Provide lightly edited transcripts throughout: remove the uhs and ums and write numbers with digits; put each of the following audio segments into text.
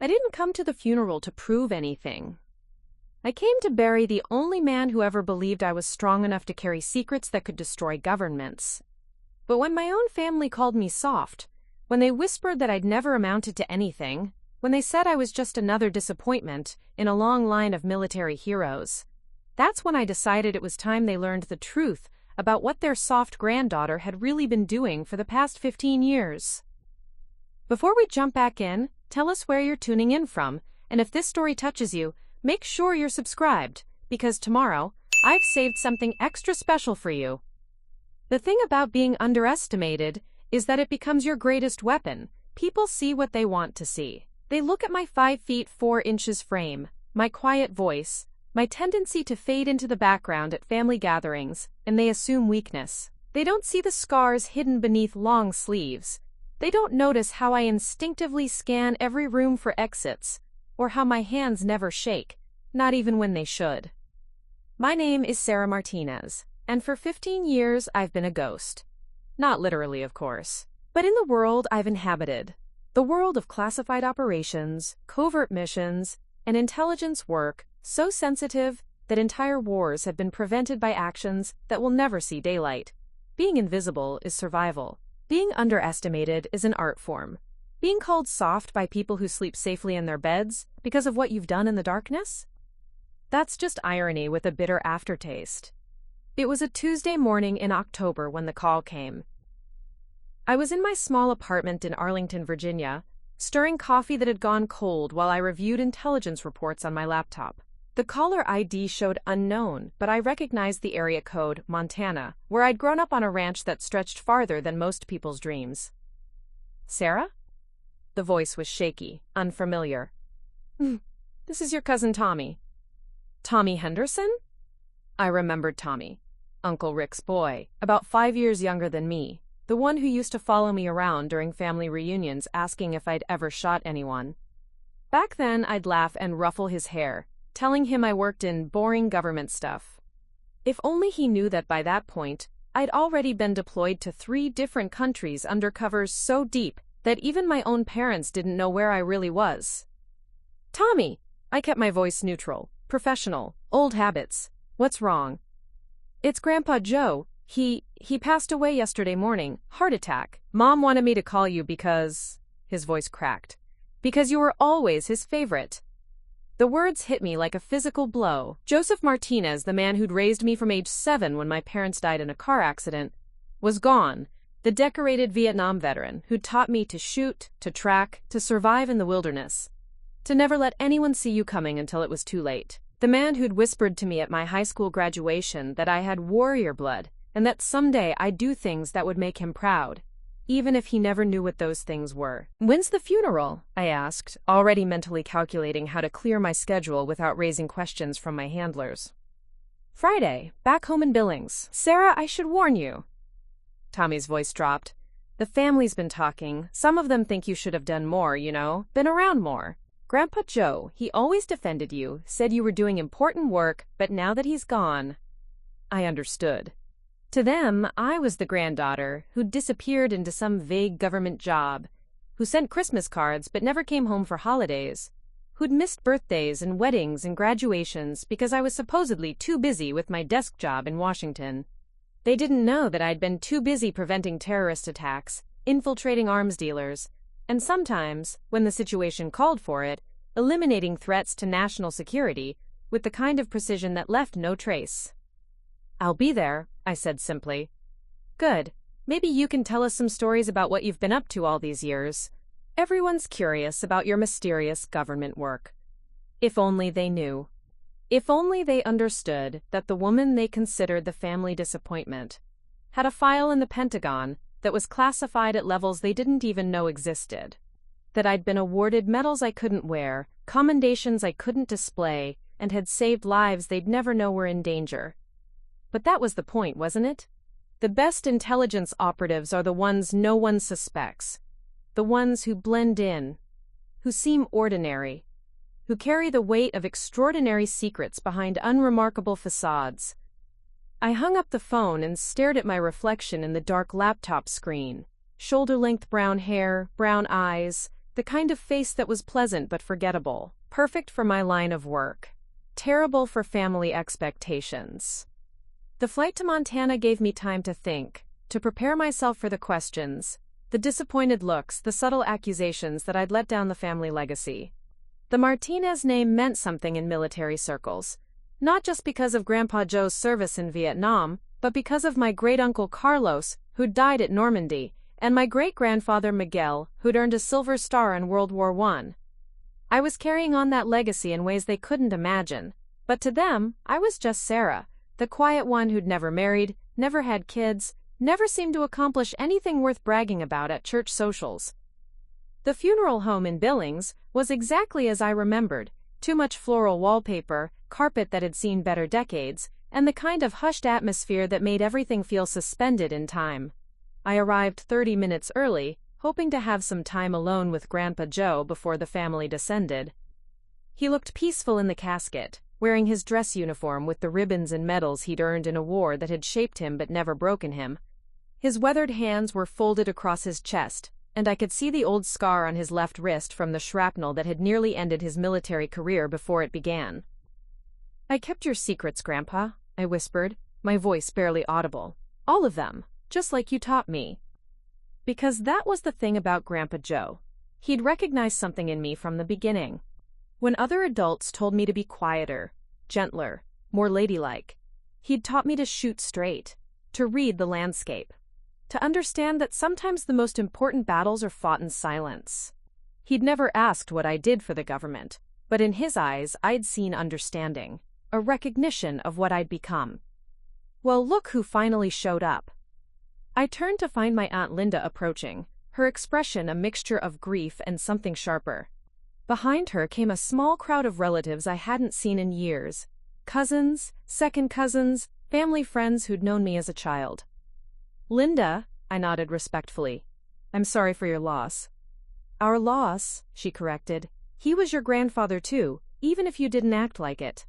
I didn't come to the funeral to prove anything. I came to bury the only man who ever believed I was strong enough to carry secrets that could destroy governments. But when my own family called me soft, when they whispered that I'd never amounted to anything, when they said I was just another disappointment in a long line of military heroes, that's when I decided it was time they learned the truth about what their soft granddaughter had really been doing for the past 15 years. Before we jump back in, tell us where you're tuning in from, and if this story touches you, make sure you're subscribed, because tomorrow, I've saved something extra special for you. The thing about being underestimated is that it becomes your greatest weapon. People see what they want to see. They look at my 5 feet 4 inches frame, my quiet voice, my tendency to fade into the background at family gatherings, and they assume weakness. They don't see the scars hidden beneath long sleeves. They don't notice how I instinctively scan every room for exits, or how my hands never shake, not even when they should. My name is Sarah Martinez, and for 15 years I've been a ghost. Not literally, of course, but in the world I've inhabited. The world of classified operations, covert missions, and intelligence work so sensitive that entire wars have been prevented by actions that will never see daylight. Being invisible is survival. Being underestimated is an art form. Being called soft by people who sleep safely in their beds because of what you've done in the darkness? That's just irony with a bitter aftertaste. It was a Tuesday morning in October when the call came. I was in my small apartment in Arlington, Virginia, stirring coffee that had gone cold while I reviewed intelligence reports on my laptop. The caller ID showed unknown, but I recognized the area code, Montana, where I'd grown up on a ranch that stretched farther than most people's dreams. Sarah? The voice was shaky, unfamiliar. This is your cousin Tommy. Tommy Henderson? I remembered Tommy, Uncle Rick's boy, about 5 years younger than me, the one who used to follow me around during family reunions asking if I'd ever shot anyone. Back then, I'd laugh and ruffle his hair, telling him I worked in boring government stuff. If only he knew that by that point, I'd already been deployed to 3 different countries under covers so deep that even my own parents didn't know where I really was. Tommy! I kept my voice neutral, professional, old habits. What's wrong? It's Grandpa Joe. He passed away yesterday morning. Heart attack. Mom wanted me to call you because... His voice cracked. Because you were always his favorite. The words hit me like a physical blow. Joseph Martinez, the man who'd raised me from age 7 when my parents died in a car accident, was gone. The decorated Vietnam veteran who'd taught me to shoot, to track, to survive in the wilderness. To never let anyone see you coming until it was too late. The man who'd whispered to me at my high school graduation that I had warrior blood and that someday I'd do things that would make him proud, even if he never knew what those things were. When's the funeral? I asked, already mentally calculating how to clear my schedule without raising questions from my handlers. Friday, back home in Billings. Sarah, I should warn you. Tommy's voice dropped. The family's been talking. Some of them think you should have done more, been around more. Grandpa Joe, he always defended you, said you were doing important work, but now that he's gone, I understood. To them, I was the granddaughter who'd disappeared into some vague government job, who sent Christmas cards but never came home for holidays, who'd missed birthdays and weddings and graduations because I was supposedly too busy with my desk job in Washington. They didn't know that I'd been too busy preventing terrorist attacks, infiltrating arms dealers, and sometimes, when the situation called for it, eliminating threats to national security with the kind of precision that left no trace. I'll be there, I said simply. Good. Maybe you can tell us some stories about what you've been up to all these years. Everyone's curious about your mysterious government work. If only they knew. If only they understood that the woman they considered the family disappointment had a file in the Pentagon that was classified at levels they didn't even know existed. That I'd been awarded medals I couldn't wear, commendations I couldn't display, and had saved lives they'd never know were in danger. But that was the point, wasn't it? The best intelligence operatives are the ones no one suspects. The ones who blend in, who seem ordinary, who carry the weight of extraordinary secrets behind unremarkable facades. I hung up the phone and stared at my reflection in the dark laptop screen. Shoulder-length brown hair, brown eyes, The kind of face that was pleasant but forgettable, perfect for my line of work, terrible for family expectations. The flight to Montana gave me time to think, to prepare myself for the questions, the disappointed looks, the subtle accusations that I'd let down the family legacy. The Martinez name meant something in military circles, not just because of Grandpa Joe's service in Vietnam, but because of my great-uncle Carlos, who'd died at Normandy, and my great-grandfather Miguel, who'd earned a Silver Star in World War I. I was carrying on that legacy in ways they couldn't imagine, but to them, I was just Sarah, the quiet one who'd never married, never had kids, never seemed to accomplish anything worth bragging about at church socials. The funeral home in Billings was exactly as I remembered, too much floral wallpaper, carpet that had seen better decades, and the kind of hushed atmosphere that made everything feel suspended in time. I arrived 30 minutes early, hoping to have some time alone with Grandpa Joe before the family descended. He looked peaceful in the casket, wearing his dress uniform with the ribbons and medals he'd earned in a war that had shaped him but never broken him. His weathered hands were folded across his chest, and I could see the old scar on his left wrist from the shrapnel that had nearly ended his military career before it began. "I kept your secrets, Grandpa," I whispered, my voice barely audible. "All of them, just like you taught me." Because that was the thing about Grandpa Joe. He'd recognized something in me from the beginning. When other adults told me to be quieter, gentler, more ladylike, he'd taught me to shoot straight, to read the landscape, to understand that sometimes the most important battles are fought in silence. He'd never asked what I did for the government, but in his eyes I'd seen understanding, a recognition of what I'd become. Well, look who finally showed up. I turned to find my Aunt Linda approaching, her expression a mixture of grief and something sharper. Behind her came a small crowd of relatives I hadn't seen in years. Cousins, second cousins, family friends who'd known me as a child. "Linda," I nodded respectfully. "I'm sorry for your loss." "Our loss," she corrected. "He was your grandfather too, even if you didn't act like it."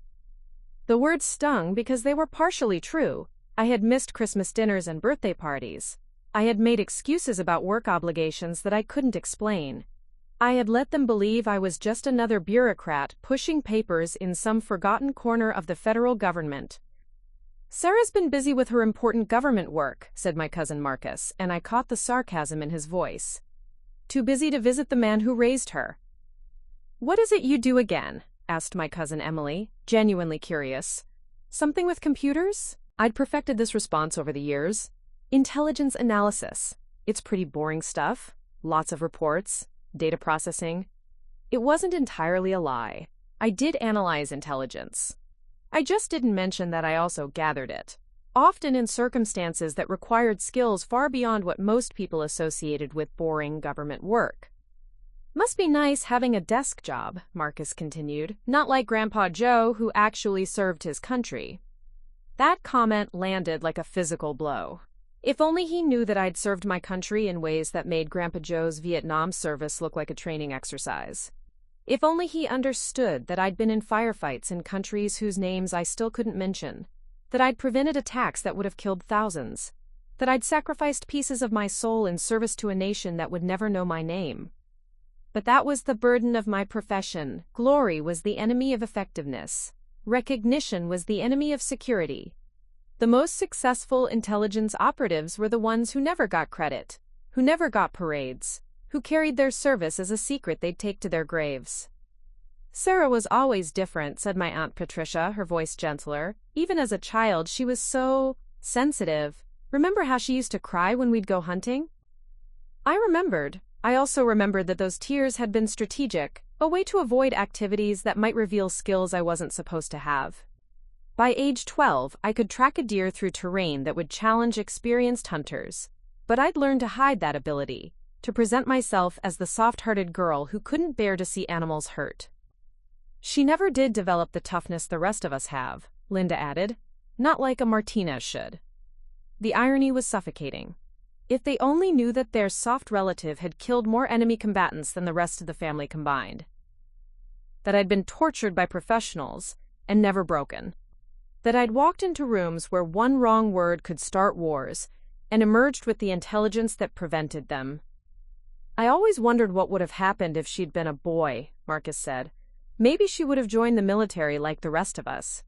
The words stung because they were partially true. I had missed Christmas dinners and birthday parties. I had made excuses about work obligations that I couldn't explain. I had let them believe I was just another bureaucrat pushing papers in some forgotten corner of the federal government. "Sarah's been busy with her important government work," said my cousin Marcus, and I caught the sarcasm in his voice. "Too busy to visit the man who raised her." "What is it you do again?" asked my cousin Emily, genuinely curious. "Something with computers?" I'd perfected this response over the years. "Intelligence analysis. It's pretty boring stuff. Lots of reports, data processing." It wasn't entirely a lie. I did analyze intelligence. I just didn't mention that I also gathered it, often in circumstances that required skills far beyond what most people associated with boring government work. "Must be nice having a desk job," Marcus continued, "not like Grandpa Joe, who actually served his country." That comment landed like a physical blow. If only he knew that I'd served my country in ways that made Grandpa Joe's Vietnam service look like a training exercise. If only he understood that I'd been in firefights in countries whose names I still couldn't mention, that I'd prevented attacks that would have killed thousands, that I'd sacrificed pieces of my soul in service to a nation that would never know my name. But that was the burden of my profession. Glory was the enemy of effectiveness. Recognition was the enemy of security. The most successful intelligence operatives were the ones who never got credit, who never got parades, who carried their service as a secret they'd take to their graves. "Sarah was always different," said my Aunt Patricia, her voice gentler. "Even as a child, she was so sensitive. Remember how she used to cry when we'd go hunting?" I remembered. I also remembered that those tears had been strategic, a way to avoid activities that might reveal skills I wasn't supposed to have. By age 12, I could track a deer through terrain that would challenge experienced hunters, but I'd learned to hide that ability, to present myself as the soft-hearted girl who couldn't bear to see animals hurt. "She never did develop the toughness the rest of us have," Linda added. "Not like a Martinez should." The irony was suffocating. If they only knew that their soft relative had killed more enemy combatants than the rest of the family combined. That I'd been tortured by professionals and never broken. That I'd walked into rooms where one wrong word could start wars and emerged with the intelligence that prevented them. I always wondered what would have happened if she'd been a boy, Marcus said. Maybe she would have joined the military like the rest of us.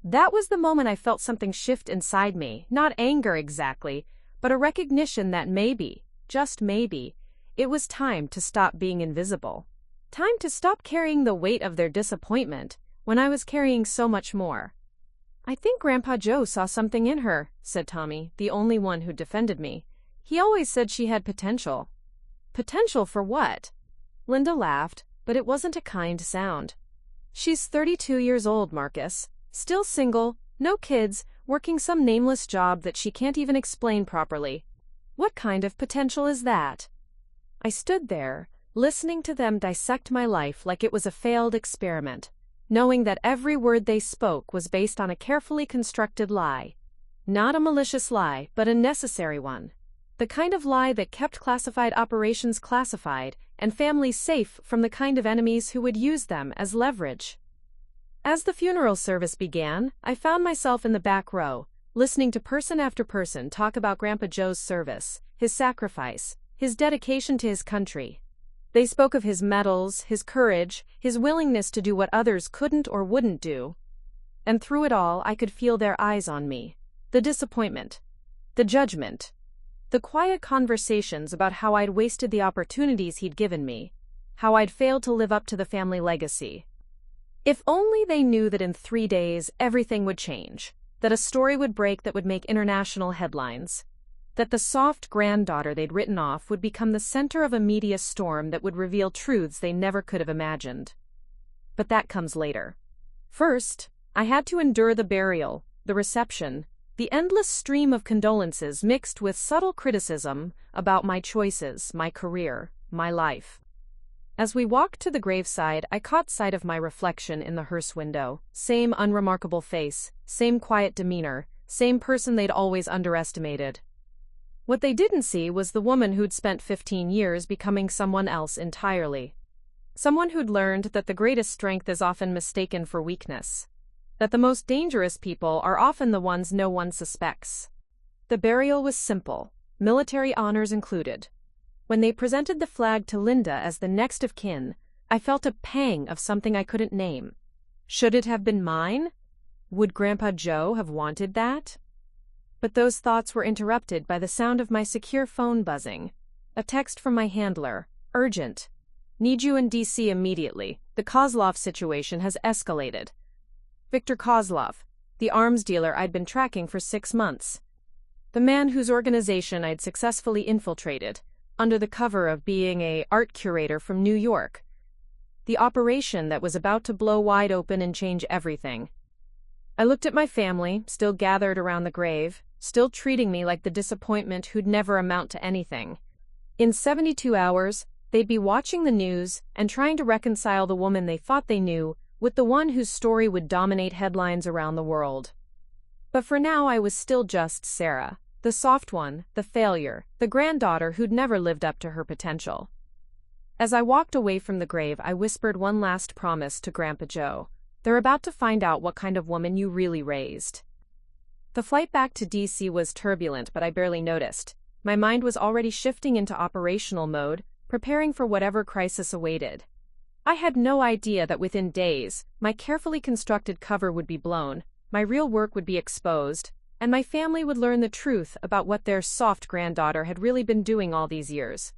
That was the moment I felt something shift inside me, not anger exactly, but a recognition that maybe, just maybe, it was time to stop being invisible. Time to stop carrying the weight of their disappointment when I was carrying so much more. I think Grandpa Joe saw something in her, said Tommy, the only one who defended me. He always said she had potential. Potential for what? Linda laughed, but it wasn't a kind sound. She's 32 years old, Marcus. Still single, no kids, working some nameless job that she can't even explain properly. What kind of potential is that? I stood there, listening to them dissect my life like it was a failed experiment, knowing that every word they spoke was based on a carefully constructed lie. Not a malicious lie, but a necessary one. The kind of lie that kept classified operations classified and families safe from the kind of enemies who would use them as leverage. As the funeral service began, I found myself in the back row, listening to person after person talk about Grandpa Joe's service, his sacrifice, his dedication to his country. They spoke of his medals, his courage, his willingness to do what others couldn't or wouldn't do. And through it all, I could feel their eyes on me. The disappointment. The judgment. The quiet conversations about how I'd wasted the opportunities he'd given me. How I'd failed to live up to the family legacy. If only they knew that in 3 days, everything would change. That a story would break that would make international headlines. That the soft granddaughter they'd written off would become the center of a media storm that would reveal truths they never could have imagined. But that comes later. First, I had to endure the burial, the reception, the endless stream of condolences mixed with subtle criticism about my choices, my career, my life. As we walked to the graveside, I caught sight of my reflection in the hearse window. Same unremarkable face, same quiet demeanor, same person they'd always underestimated. What they didn't see was the woman who'd spent 15 years becoming someone else entirely. Someone who'd learned that the greatest strength is often mistaken for weakness. That the most dangerous people are often the ones no one suspects. The burial was simple, military honors included. When they presented the flag to Linda as the next of kin, I felt a pang of something I couldn't name. Should it have been mine? Would Grandpa Joe have wanted that? But those thoughts were interrupted by the sound of my secure phone buzzing. A text from my handler. Urgent. Need you in D.C. immediately. The Kozlov situation has escalated. Viktor Kozlov, the arms dealer I'd been tracking for 6 months. The man whose organization I'd successfully infiltrated, under the cover of being an art curator from New York. The operation that was about to blow wide open and change everything. I looked at my family, still gathered around the grave, still treating me like the disappointment who'd never amount to anything. In 72 hours, they'd be watching the news and trying to reconcile the woman they thought they knew with the one whose story would dominate headlines around the world. But for now I was still just Sarah, the soft one, the failure, the granddaughter who'd never lived up to her potential. As I walked away from the grave, I whispered one last promise to Grandpa Joe. They're about to find out what kind of woman you really raised. The flight back to D.C. was turbulent, but I barely noticed. My mind was already shifting into operational mode, preparing for whatever crisis awaited. I had no idea that within days, my carefully constructed cover would be blown, my real work would be exposed, and my family would learn the truth about what their soft granddaughter had really been doing all these years.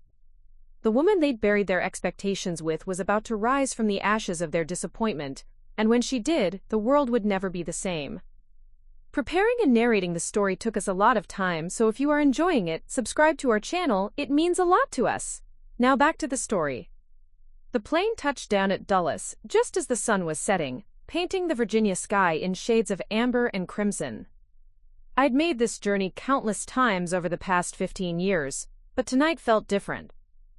The woman they'd buried their expectations with was about to rise from the ashes of their disappointment, and when she did, the world would never be the same. Preparing and narrating the story took us a lot of time, so if you are enjoying it, subscribe to our channel, it means a lot to us. Now back to the story. The plane touched down at Dulles just as the sun was setting, painting the Virginia sky in shades of amber and crimson. I'd made this journey countless times over the past 15 years, but tonight felt different.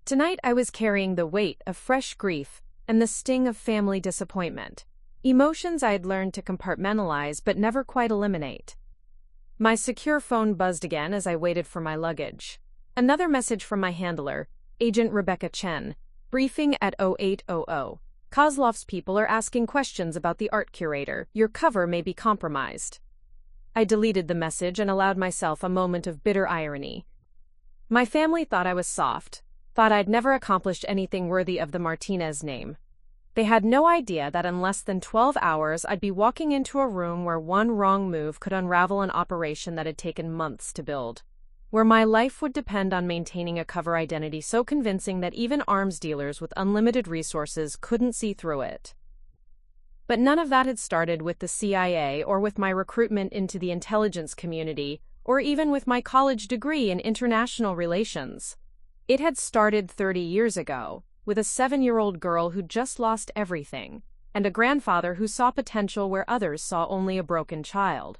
Tonight I was carrying the weight of fresh grief and the sting of family disappointment. Emotions I had learned to compartmentalize but never quite eliminate. My secure phone buzzed again as I waited for my luggage. Another message from my handler, Agent Rebecca Chen. Briefing at 0800. Kozlov's people are asking questions about the art curator. Your cover may be compromised. I deleted the message and allowed myself a moment of bitter irony. My family thought I was soft, thought I'd never accomplished anything worthy of the Martinez name. They had no idea that in less than 12 hours I'd be walking into a room where one wrong move could unravel an operation that had taken months to build, where my life would depend on maintaining a cover identity so convincing that even arms dealers with unlimited resources couldn't see through it. But none of that had started with the CIA or with my recruitment into the intelligence community or even with my college degree in international relations. It had started 30 years ago, with a 7-year-old girl who'd just lost everything, and a grandfather who saw potential where others saw only a broken child.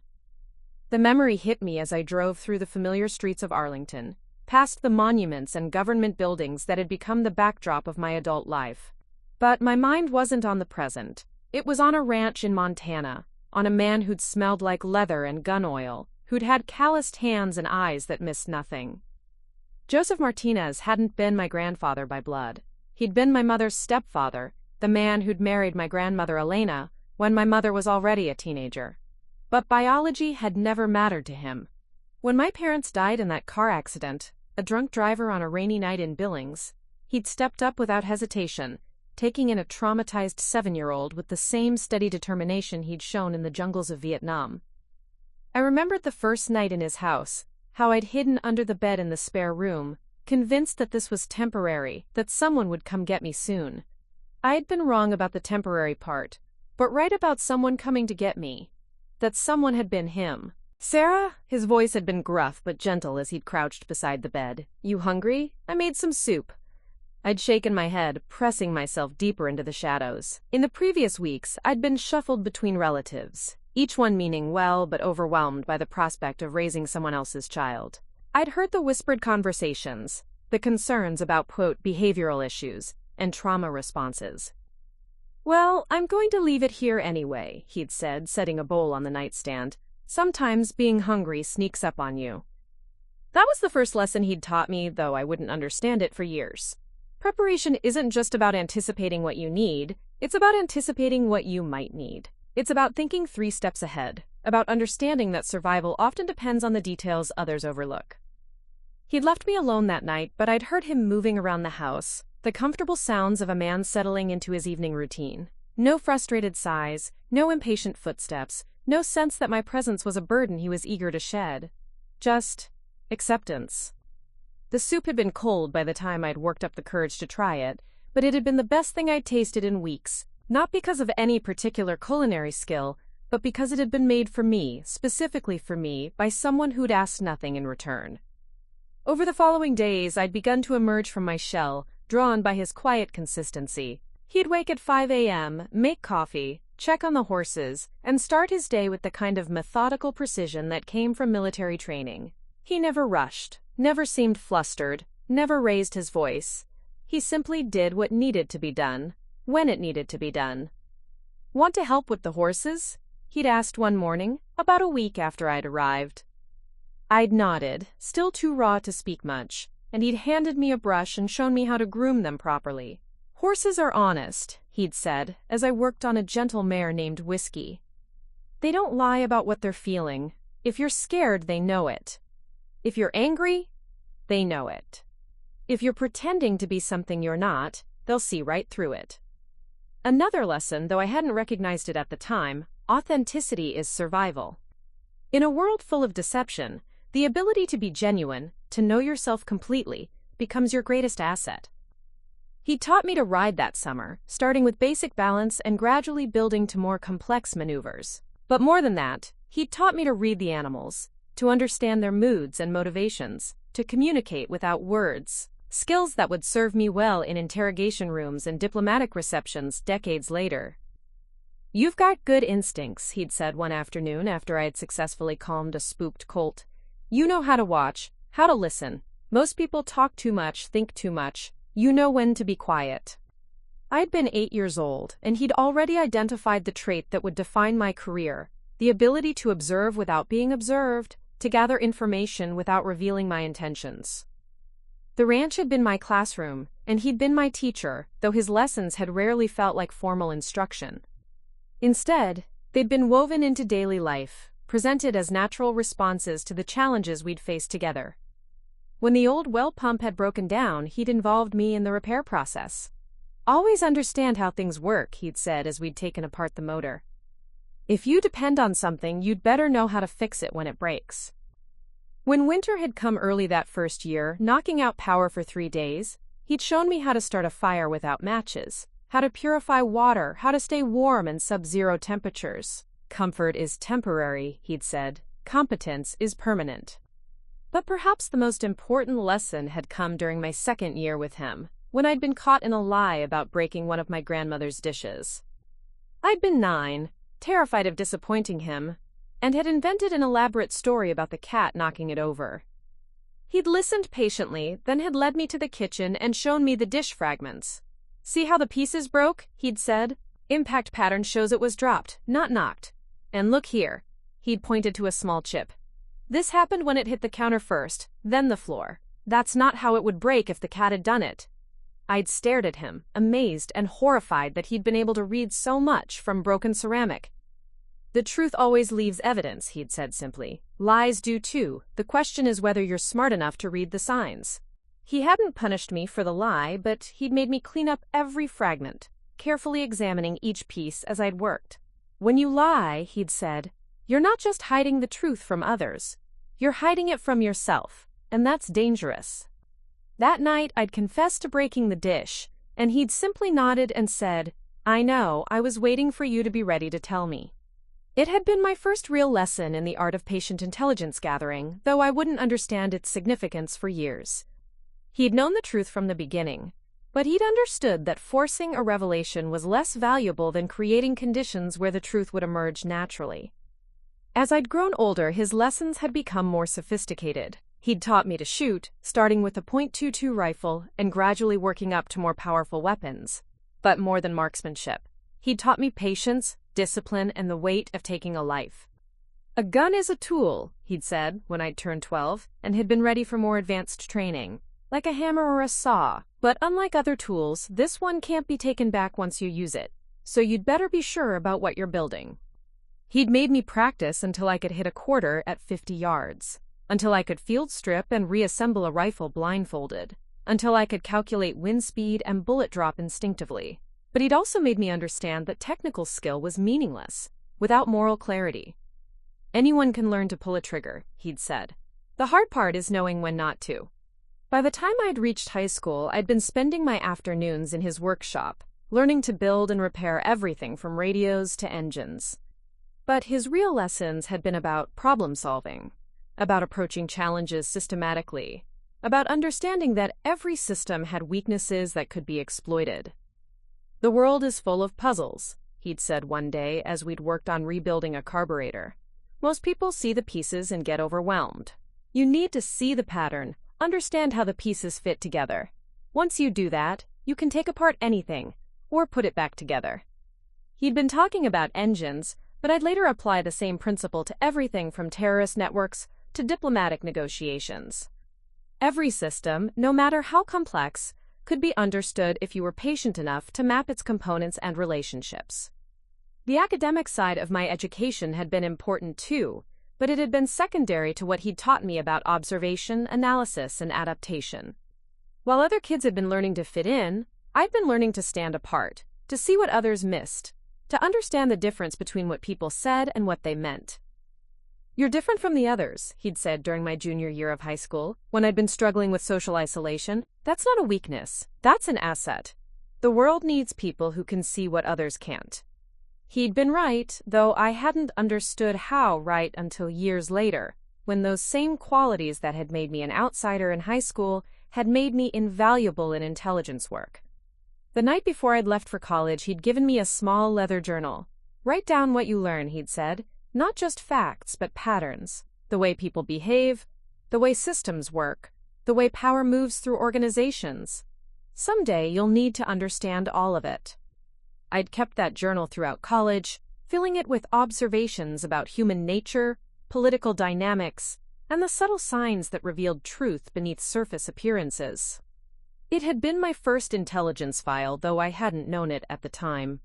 The memory hit me as I drove through the familiar streets of Arlington, past the monuments and government buildings that had become the backdrop of my adult life. But my mind wasn't on the present. It was on a ranch in Montana, on a man who'd smelled like leather and gun oil, who'd had calloused hands and eyes that missed nothing. Joseph Martinez hadn't been my grandfather by blood. He'd been my mother's stepfather, the man who'd married my grandmother Elena when my mother was already a teenager. But biology had never mattered to him. When my parents died in that car accident, a drunk driver on a rainy night in Billings, he'd stepped up without hesitation, taking in a traumatized 7-year-old with the same steady determination he'd shown in the jungles of Vietnam. I remembered the first night in his house, how I'd hidden under the bed in the spare room, convinced that this was temporary, that someone would come get me soon. I'd been wrong about the temporary part, but right about someone coming to get me. That someone had been him. "Sarah?" His voice had been gruff but gentle as he'd crouched beside the bed. "You hungry? I made some soup." I'd shaken my head, pressing myself deeper into the shadows. In the previous weeks, I'd been shuffled between relatives, each one meaning well but overwhelmed by the prospect of raising someone else's child. I'd heard the whispered conversations, the concerns about, quote, behavioral issues and trauma responses. "Well, I'm going to leave it here anyway," he'd said, setting a bowl on the nightstand. "Sometimes being hungry sneaks up on you." That was the first lesson he'd taught me, though I wouldn't understand it for years. Preparation isn't just about anticipating what you need, it's about anticipating what you might need. It's about thinking 3 steps ahead, about understanding that survival often depends on the details others overlook. He'd left me alone that night, but I'd heard him moving around the house, the comfortable sounds of a man settling into his evening routine. No frustrated sighs, no impatient footsteps, no sense that my presence was a burden he was eager to shed. Just acceptance. The soup had been cold by the time I'd worked up the courage to try it, but it had been the best thing I'd tasted in weeks, not because of any particular culinary skill, but because it had been made for me, specifically for me, by someone who'd asked nothing in return. Over the following days, I'd begun to emerge from my shell, drawn by his quiet consistency. He'd wake at 5 a.m., make coffee, check on the horses, and start his day with the kind of methodical precision that came from military training. He never rushed, never seemed flustered, never raised his voice. He simply did what needed to be done, when it needed to be done. "Want to help with the horses?" he'd asked one morning, about a week after I'd arrived. I'd nodded, still too raw to speak much, and he'd handed me a brush and shown me how to groom them properly. "Horses are honest," he'd said, as I worked on a gentle mare named Whiskey. "They don't lie about what they're feeling. If you're scared, they know it. If you're angry, they know it. If you're pretending to be something you're not, they'll see right through it." Another lesson, though I hadn't recognized it at the time, authenticity is survival. In a world full of deception, the ability to be genuine, to know yourself completely, becomes your greatest asset. He taught me to ride that summer, starting with basic balance and gradually building to more complex maneuvers. But more than that, he taught me to read the animals, to understand their moods and motivations, to communicate without words, skills that would serve me well in interrogation rooms and diplomatic receptions decades later. "You've got good instincts," he'd said one afternoon after I had successfully calmed a spooked colt. "You know how to watch, how to listen. Most people talk too much, think too much. You know when to be quiet." I'd been 8 years old, and he'd already identified the trait that would define my career, the ability to observe without being observed, to gather information without revealing my intentions. The ranch had been my classroom, and he'd been my teacher, though his lessons had rarely felt like formal instruction. Instead, they'd been woven into daily life, presented as natural responses to the challenges we'd faced together. When the old well pump had broken down, he'd involved me in the repair process. Always understand how things work, he'd said as we'd taken apart the motor. If you depend on something, you'd better know how to fix it when it breaks. When winter had come early that first year, knocking out power for 3 days, he'd shown me how to start a fire without matches, how to purify water, how to stay warm in sub-zero temperatures. Comfort is temporary, he'd said. Competence is permanent. But perhaps the most important lesson had come during my second year with him, when I'd been caught in a lie about breaking one of my grandmother's dishes. I'd been 9, terrified of disappointing him, and had invented an elaborate story about the cat knocking it over. He'd listened patiently, then had led me to the kitchen and shown me the dish fragments. See how the pieces broke, he'd said. Impact pattern shows it was dropped, not knocked. And look here. He'd pointed to a small chip. This happened when it hit the counter first, then the floor. That's not how it would break if the cat had done it. I'd stared at him, amazed and horrified that he'd been able to read so much from broken ceramic. The truth always leaves evidence, he'd said simply. Lies do too. The question is whether you're smart enough to read the signs. He hadn't punished me for the lie, but he'd made me clean up every fragment, carefully examining each piece as I'd worked. When you lie, he'd said, you're not just hiding the truth from others. You're hiding it from yourself, and that's dangerous. That night, I'd confessed to breaking the dish, and he'd simply nodded and said, I know, I was waiting for you to be ready to tell me. It had been my first real lesson in the art of patient intelligence gathering, though I wouldn't understand its significance for years. He'd known the truth from the beginning, but he'd understood that forcing a revelation was less valuable than creating conditions where the truth would emerge naturally. As I'd grown older, his lessons had become more sophisticated. He'd taught me to shoot, starting with a .22 rifle and gradually working up to more powerful weapons. But more than marksmanship, he'd taught me patience, discipline, and the weight of taking a life. A gun is a tool, he'd said when I'd turned 12 and had been ready for more advanced training, like a hammer or a saw. But unlike other tools, this one can't be taken back once you use it, so you'd better be sure about what you're building. He'd made me practice until I could hit a quarter at 50 yards. Until I could field strip and reassemble a rifle blindfolded, until I could calculate wind speed and bullet drop instinctively. But he'd also made me understand that technical skill was meaningless, without moral clarity. Anyone can learn to pull a trigger, he'd said. The hard part is knowing when not to. By the time I'd reached high school, I'd been spending my afternoons in his workshop, learning to build and repair everything from radios to engines. But his real lessons had been about problem solving, about approaching challenges systematically, about understanding that every system had weaknesses that could be exploited. The world is full of puzzles, he'd said one day as we'd worked on rebuilding a carburetor. Most people see the pieces and get overwhelmed. You need to see the pattern, understand how the pieces fit together. Once you do that, you can take apart anything, or put it back together. He'd been talking about engines, but I'd later apply the same principle to everything from terrorist networks to diplomatic negotiations. Every system, no matter how complex, could be understood if you were patient enough to map its components and relationships. The academic side of my education had been important too, but it had been secondary to what he'd taught me about observation, analysis, and adaptation. While other kids had been learning to fit in, I'd been learning to stand apart, to see what others missed, to understand the difference between what people said and what they meant. You're different from the others, he'd said during my junior year of high school, when I'd been struggling with social isolation. That's not a weakness, that's an asset. The world needs people who can see what others can't. He'd been right, though I hadn't understood how right until years later, when those same qualities that had made me an outsider in high school had made me invaluable in intelligence work. The night before I'd left for college, he'd given me a small leather journal. Write down what you learn, he'd said. Not just facts, but patterns. The way people behave, the way systems work, the way power moves through organizations. Someday you'll need to understand all of it. I'd kept that journal throughout college, filling it with observations about human nature, political dynamics, and the subtle signs that revealed truth beneath surface appearances. It had been my first intelligence file, though I hadn't known it at the time.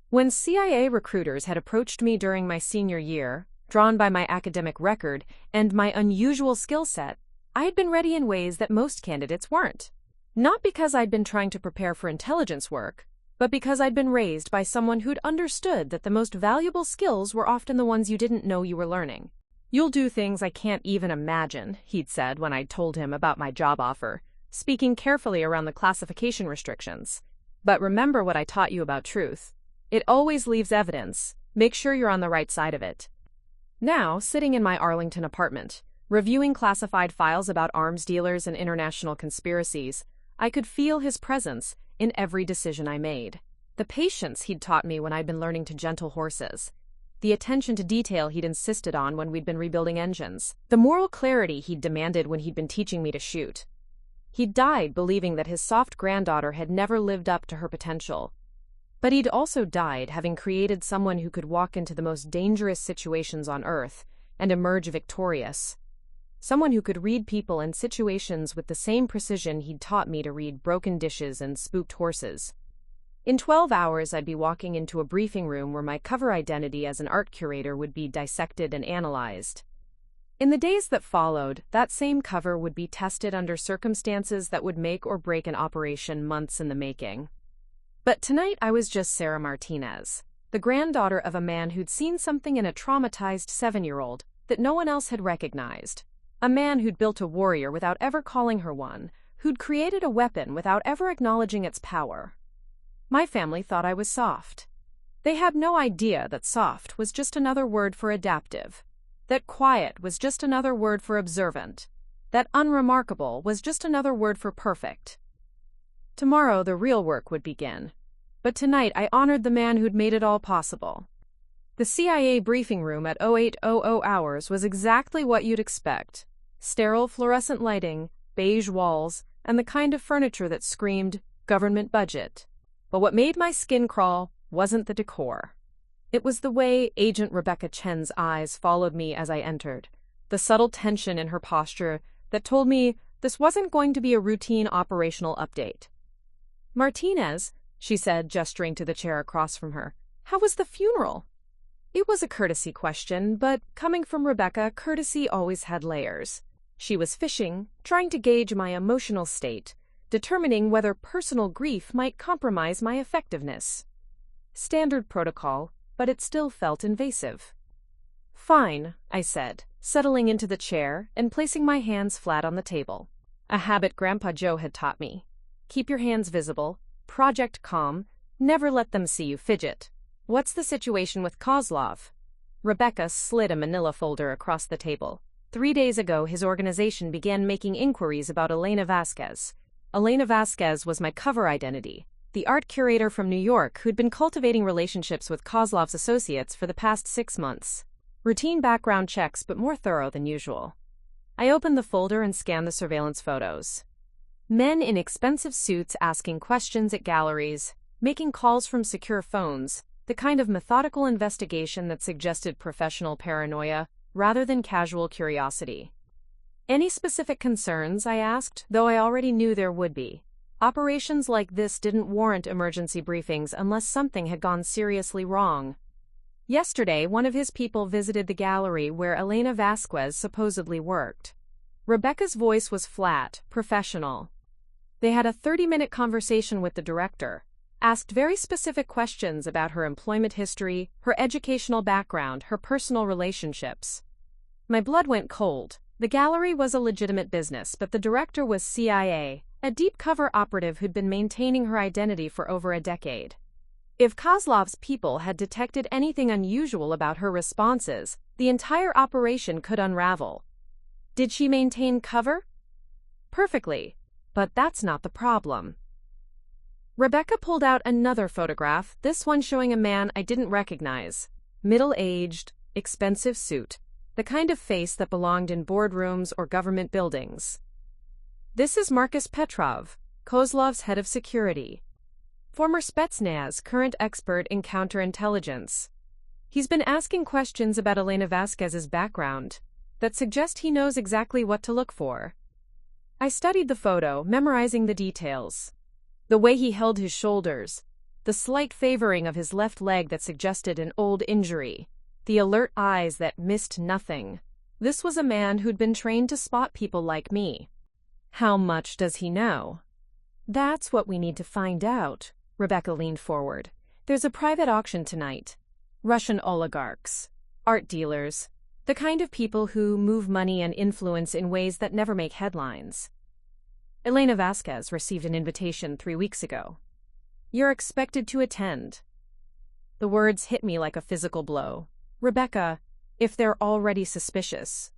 When CIA recruiters had approached me during my senior year, drawn by my academic record and my unusual skill set, I had been ready in ways that most candidates weren't. Not because I'd been trying to prepare for intelligence work, but because I'd been raised by someone who'd understood that the most valuable skills were often the ones you didn't know you were learning. "You'll do things I can't even imagine," he'd said when I told him about my job offer, speaking carefully around the classification restrictions. "But remember what I taught you about truth. It always leaves evidence. Make sure you're on the right side of it." Now, sitting in my Arlington apartment, reviewing classified files about arms dealers and international conspiracies, I could feel his presence in every decision I made. The patience he'd taught me when I'd been learning to gentle horses. The attention to detail he'd insisted on when we'd been rebuilding engines. The moral clarity he'd demanded when he'd been teaching me to shoot. He'd died believing that his soft granddaughter had never lived up to her potential. But he'd also died having created someone who could walk into the most dangerous situations on Earth and emerge victorious. Someone who could read people and situations with the same precision he'd taught me to read broken dishes and spooked horses. In 12 hours, I'd be walking into a briefing room where my cover identity as an art curator would be dissected and analyzed. In the days that followed, that same cover would be tested under circumstances that would make or break an operation months in the making. But tonight I was just Sarah Martinez, the granddaughter of a man who'd seen something in a traumatized 7-year-old that no one else had recognized. A man who'd built a warrior without ever calling her one, who'd created a weapon without ever acknowledging its power. My family thought I was soft. They had no idea that soft was just another word for adaptive, that quiet was just another word for observant, that unremarkable was just another word for perfect. Tomorrow the real work would begin, but tonight I honored the man who'd made it all possible. The CIA briefing room at 0800 hours was exactly what you'd expect. Sterile fluorescent lighting, beige walls, and the kind of furniture that screamed, "government budget." But what made my skin crawl wasn't the decor. It was the way Agent Rebecca Chen's eyes followed me as I entered, the subtle tension in her posture that told me this wasn't going to be a routine operational update. "Martinez," she said, gesturing to the chair across from her, "how was the funeral?" It was a courtesy question, but coming from Rebecca, courtesy always had layers. She was fishing, trying to gauge my emotional state, determining whether personal grief might compromise my effectiveness. Standard protocol, but it still felt invasive. "Fine," I said, settling into the chair and placing my hands flat on the table. A habit Grandpa Joe had taught me. Keep your hands visible, project calm, never let them see you fidget. "What's the situation with Kozlov?" Rebecca slid a manila folder across the table. 3 days ago, his organization began making inquiries about Elena Vasquez. Elena Vasquez was my cover identity, the art curator from New York who'd been cultivating relationships with Kozlov's associates for the past 6 months. Routine background checks, but more thorough than usual. I opened the folder and scanned the surveillance photos. Men in expensive suits asking questions at galleries, making calls from secure phones, the kind of methodical investigation that suggested professional paranoia rather than casual curiosity. "Any specific concerns?" I asked, though I already knew there would be. Operations like this didn't warrant emergency briefings unless something had gone seriously wrong. Yesterday, one of his people visited the gallery where Elena Vasquez supposedly worked. Rebecca's voice was flat, professional. They had a 30-minute conversation with the director, asked very specific questions about her employment history, her educational background, her personal relationships. My blood went cold. The gallery was a legitimate business, but the director was CIA, a deep cover operative who'd been maintaining her identity for over a decade. If Kozlov's people had detected anything unusual about her responses, the entire operation could unravel. Did she maintain cover? Perfectly, but that's not the problem. Rebecca pulled out another photograph, this one showing a man I didn't recognize. Middle-aged, expensive suit, the kind of face that belonged in boardrooms or government buildings. "This is Marcus Petrov, Kozlov's head of security. Former Spetsnaz, current expert in counterintelligence. He's been asking questions about Elena Vasquez's background that suggest he knows exactly what to look for." I studied the photo, memorizing the details. The way he held his shoulders, the slight favoring of his left leg that suggested an old injury, the alert eyes that missed nothing. This was a man who'd been trained to spot people like me. How much does he know? That's what we need to find out. Rebecca leaned forward. There's a private auction tonight. Russian oligarchs, art dealers, the kind of people who move money and influence in ways that never make headlines. Elena Vasquez received an invitation 3 weeks ago. You're expected to attend. The words hit me like a physical blow. Rebecca, if they're already suspicious,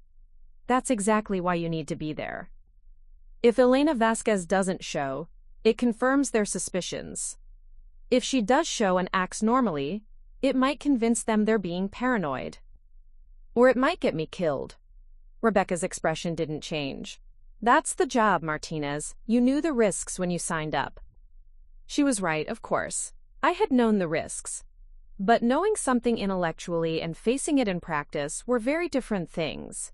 that's exactly why you need to be there. If Elena Vasquez doesn't show, it confirms their suspicions. If she does show and acts normally, it might convince them they're being paranoid. Or it might get me killed. Rebecca's expression didn't change. That's the job, Martinez. You knew the risks when you signed up. She was right, of course. I had known the risks. But knowing something intellectually and facing it in practice were very different things.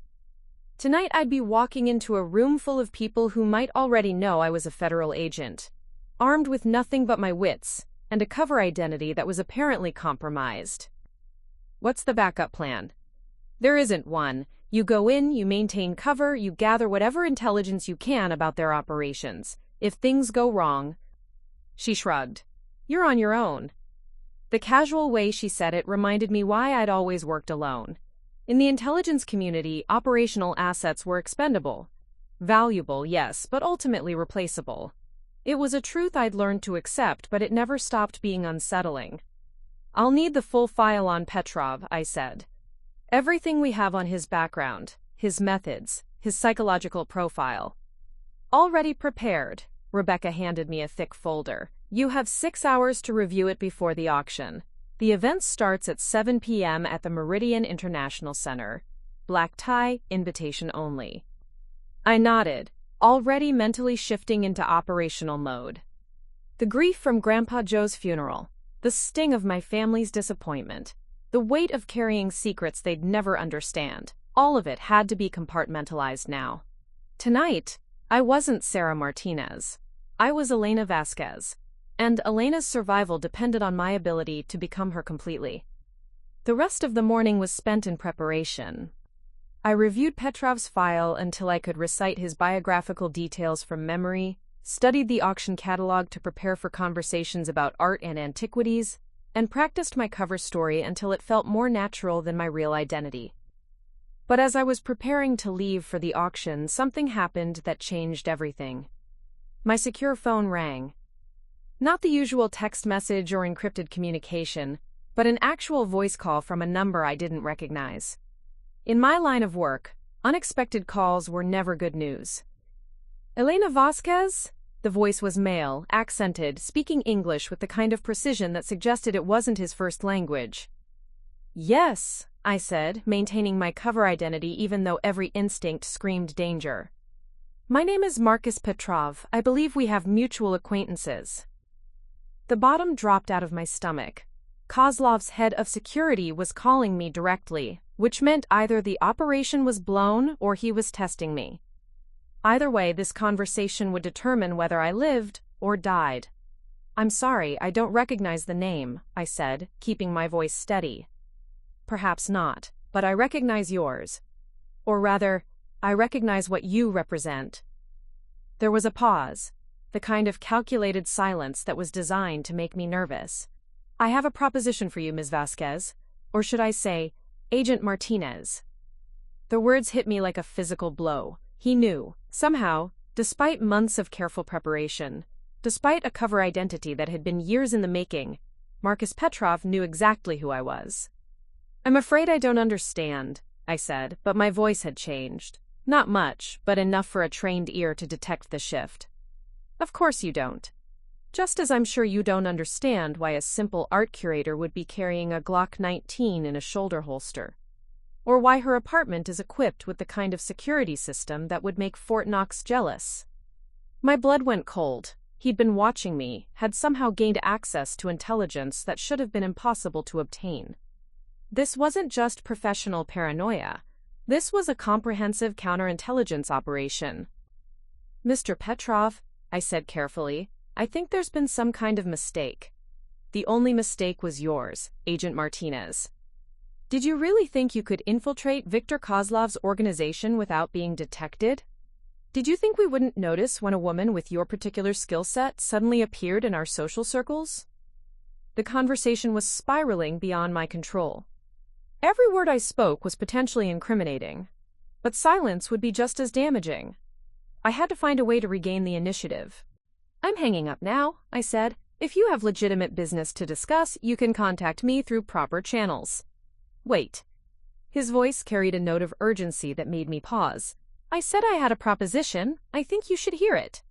Tonight I'd be walking into a room full of people who might already know I was a federal agent, armed with nothing but my wits and a cover identity that was apparently compromised. What's the backup plan? There isn't one. You go in, you maintain cover, you gather whatever intelligence you can about their operations. If things go wrong... She shrugged. You're on your own. The casual way she said it reminded me why I'd always worked alone. In the intelligence community, operational assets were expendable. Valuable, yes, but ultimately replaceable. It was a truth I'd learned to accept, but it never stopped being unsettling. I'll need the full file on Petrov, I said. Everything we have on his background, his methods, his psychological profile. Already prepared. Rebecca handed me a thick folder. You have 6 hours to review it before the auction. The event starts at 7 p.m. at the Meridian International Center. Black tie, invitation only. I nodded, already mentally shifting into operational mode. The grief from Grandpa Joe's funeral, the sting of my family's disappointment, the weight of carrying secrets they'd never understand, all of it had to be compartmentalized now. Tonight, I wasn't Sarah Martinez. I was Elena Vasquez, and Elena's survival depended on my ability to become her completely. The rest of the morning was spent in preparation. I reviewed Petrov's file until I could recite his biographical details from memory, studied the auction catalog to prepare for conversations about art and antiquities, and practiced my cover story until it felt more natural than my real identity. But as I was preparing to leave for the auction, something happened that changed everything. My secure phone rang. Not the usual text message or encrypted communication, but an actual voice call from a number I didn't recognize. In my line of work, unexpected calls were never good news. Elena Vasquez? The voice was male, accented, speaking English with the kind of precision that suggested it wasn't his first language. Yes, I said, maintaining my cover identity even though every instinct screamed danger. My name is Marcus Petrov. I believe we have mutual acquaintances. The bottom dropped out of my stomach. Kozlov's head of security was calling me directly, which meant either the operation was blown or he was testing me. Either way, this conversation would determine whether I lived or died. I'm sorry, I don't recognize the name, I said, keeping my voice steady. Perhaps not, but I recognize yours. Or rather, I recognize what you represent. There was a pause, the kind of calculated silence that was designed to make me nervous. I have a proposition for you, Ms. Vasquez, or should I say, Agent Martinez. The words hit me like a physical blow. He knew, somehow, despite months of careful preparation, despite a cover identity that had been years in the making, Marcus Petrov knew exactly who I was. I'm afraid I don't understand, I said, but my voice had changed. Not much, but enough for a trained ear to detect the shift. Of course you don't. Just as I'm sure you don't understand why a simple art curator would be carrying a Glock 19 in a shoulder holster. Or why her apartment is equipped with the kind of security system that would make Fort Knox jealous. My blood went cold. He'd been watching me, had somehow gained access to intelligence that should have been impossible to obtain. This wasn't just professional paranoia. This was a comprehensive counterintelligence operation. Mr. Petrov, I said carefully, I think there's been some kind of mistake. The only mistake was yours, Agent Martinez. Did you really think you could infiltrate Viktor Kozlov's organization without being detected? Did you think we wouldn't notice when a woman with your particular skill set suddenly appeared in our social circles? The conversation was spiraling beyond my control. Every word I spoke was potentially incriminating, but silence would be just as damaging. I had to find a way to regain the initiative. "I'm hanging up now," I said. "If you have legitimate business to discuss, you can contact me through proper channels." "Wait." His voice carried a note of urgency that made me pause. "I said I had a proposition. I think you should hear it."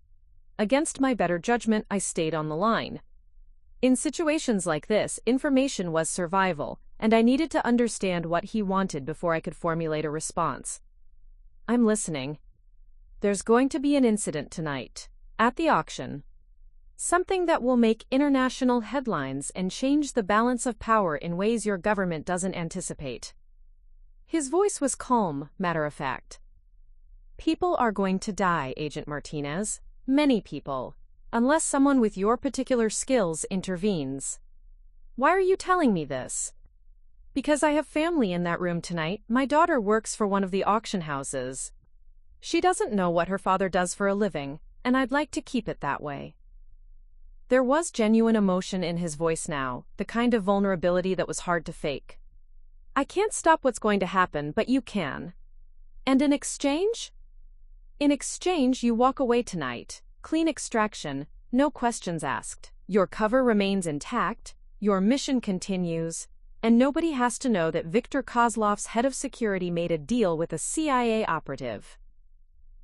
Against my better judgment, I stayed on the line. In situations like this, information was survival, and I needed to understand what he wanted before I could formulate a response. "I'm listening." "There's going to be an incident tonight, at the auction. Something that will make international headlines and change the balance of power in ways your government doesn't anticipate." His voice was calm, matter-of-fact. "People are going to die, Agent Martinez. Many people. Unless someone with your particular skills intervenes." "Why are you telling me this?" "Because I have family in that room tonight. My daughter works for one of the auction houses. She doesn't know what her father does for a living, and I'd like to keep it that way." There was genuine emotion in his voice now, the kind of vulnerability that was hard to fake. "I can't stop what's going to happen, but you can. And in exchange?" "In exchange, you walk away tonight. Clean extraction, no questions asked. Your cover remains intact, your mission continues, and nobody has to know that Viktor Kozlov's head of security made a deal with a CIA operative."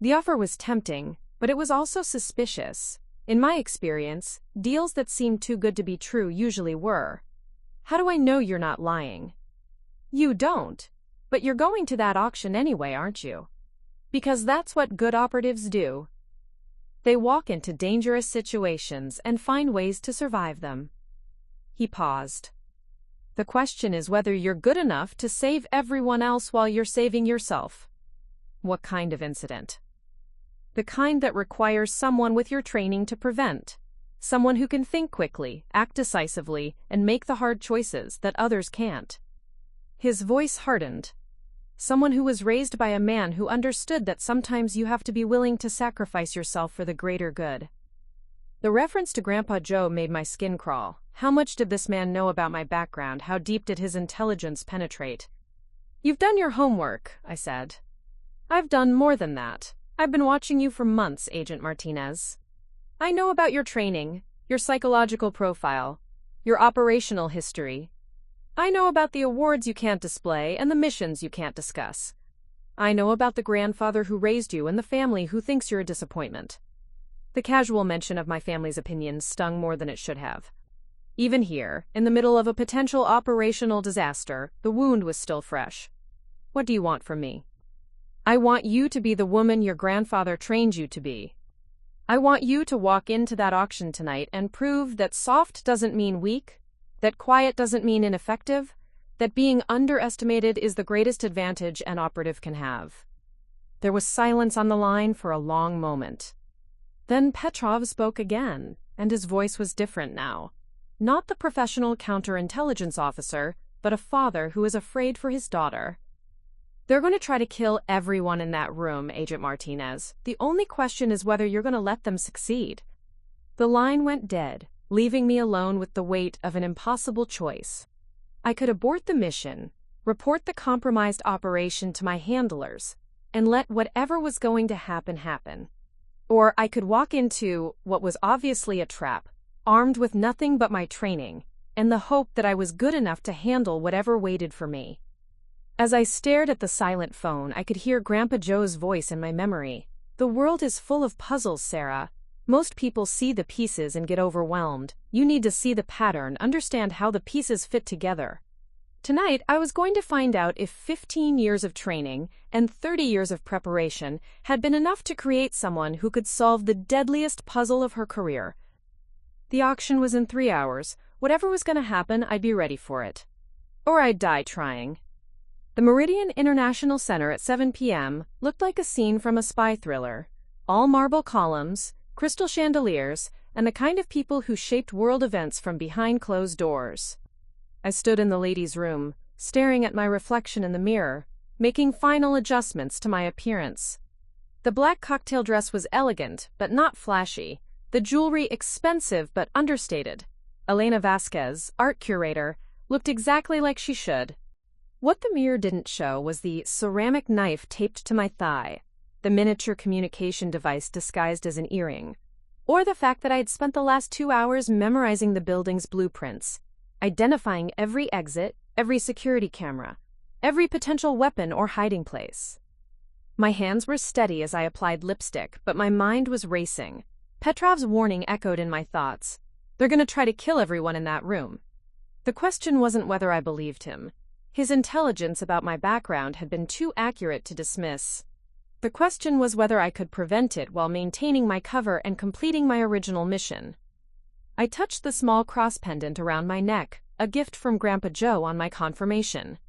The offer was tempting, but it was also suspicious. In my experience, deals that seemed too good to be true usually were. "How do I know you're not lying?" "You don't. But you're going to that auction anyway, aren't you?" "Because that's what good operatives do. They walk into dangerous situations and find ways to survive them." He paused. "The question is whether you're good enough to save everyone else while you're saving yourself." "What kind of incident?" "The kind that requires someone with your training to prevent. Someone who can think quickly, act decisively, and make the hard choices that others can't." His voice hardened. "Someone who was raised by a man who understood that sometimes you have to be willing to sacrifice yourself for the greater good." The reference to Grandpa Joe made my skin crawl. How much did this man know about my background? How deep did his intelligence penetrate? "You've done your homework," I said. "I've done more than that. I've been watching you for months, Agent Martinez. I know about your training, your psychological profile, your operational history. I know about the awards you can't display and the missions you can't discuss. I know about the grandfather who raised you and the family who thinks you're a disappointment." The casual mention of my family's opinions stung more than it should have. Even here, in the middle of a potential operational disaster, the wound was still fresh. "What do you want from me?" "I want you to be the woman your grandfather trained you to be. I want you to walk into that auction tonight and prove that soft doesn't mean weak, that quiet doesn't mean ineffective, that being underestimated is the greatest advantage an operative can have." There was silence on the line for a long moment. Then Petrov spoke again, and his voice was different now. Not the professional counterintelligence officer, but a father who is afraid for his daughter. "They're going to try to kill everyone in that room, Agent Martinez. The only question is whether you're going to let them succeed." The line went dead, leaving me alone with the weight of an impossible choice. I could abort the mission, report the compromised operation to my handlers, and let whatever was going to happen happen. Or I could walk into what was obviously a trap, armed with nothing but my training, and the hope that I was good enough to handle whatever waited for me. As I stared at the silent phone, I could hear Grandpa Joe's voice in my memory. "The world is full of puzzles, Sarah. Most people see the pieces and get overwhelmed. You need to see the pattern, understand how the pieces fit together." Tonight, I was going to find out if 15 years of training and 30 years of preparation had been enough to create someone who could solve the deadliest puzzle of her career. The auction was in 3 hours. Whatever was going to happen, I'd be ready for it. Or I'd die trying. The Meridian International Center at 7 p.m. looked like a scene from a spy thriller. All marble columns, crystal chandeliers, and the kind of people who shaped world events from behind closed doors. I stood in the ladies' room, staring at my reflection in the mirror, making final adjustments to my appearance. The black cocktail dress was elegant, but not flashy. The jewelry expensive, but understated. Elena Vasquez, art curator, looked exactly like she should. What the mirror didn't show was the ceramic knife taped to my thigh, the miniature communication device disguised as an earring, or the fact that I had spent the last 2 hours memorizing the building's blueprints, identifying every exit, every security camera, every potential weapon or hiding place. My hands were steady as I applied lipstick, but my mind was racing. Petrov's warning echoed in my thoughts. They're going to try to kill everyone in that room. The question wasn't whether I believed him. His intelligence about my background had been too accurate to dismiss. The question was whether I could prevent it while maintaining my cover and completing my original mission. I touched the small cross pendant around my neck, a gift from Grandpa Joe on my confirmation.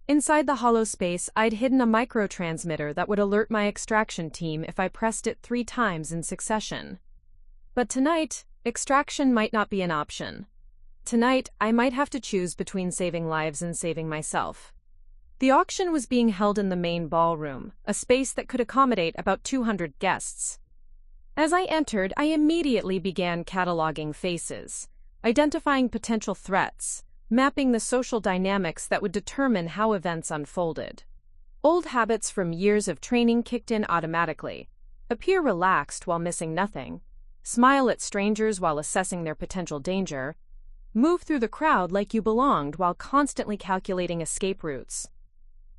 Inside the hollow space, I'd hidden a microtransmitter that would alert my extraction team if I pressed it 3 times in succession. But tonight, extraction might not be an option. Tonight, I might have to choose between saving lives and saving myself. The auction was being held in the main ballroom, a space that could accommodate about 200 guests. As I entered, I immediately began cataloging faces, identifying potential threats, mapping the social dynamics that would determine how events unfolded. Old habits from years of training kicked in automatically. Appear relaxed while missing nothing, smile at strangers while assessing their potential danger, move through the crowd like you belonged while constantly calculating escape routes.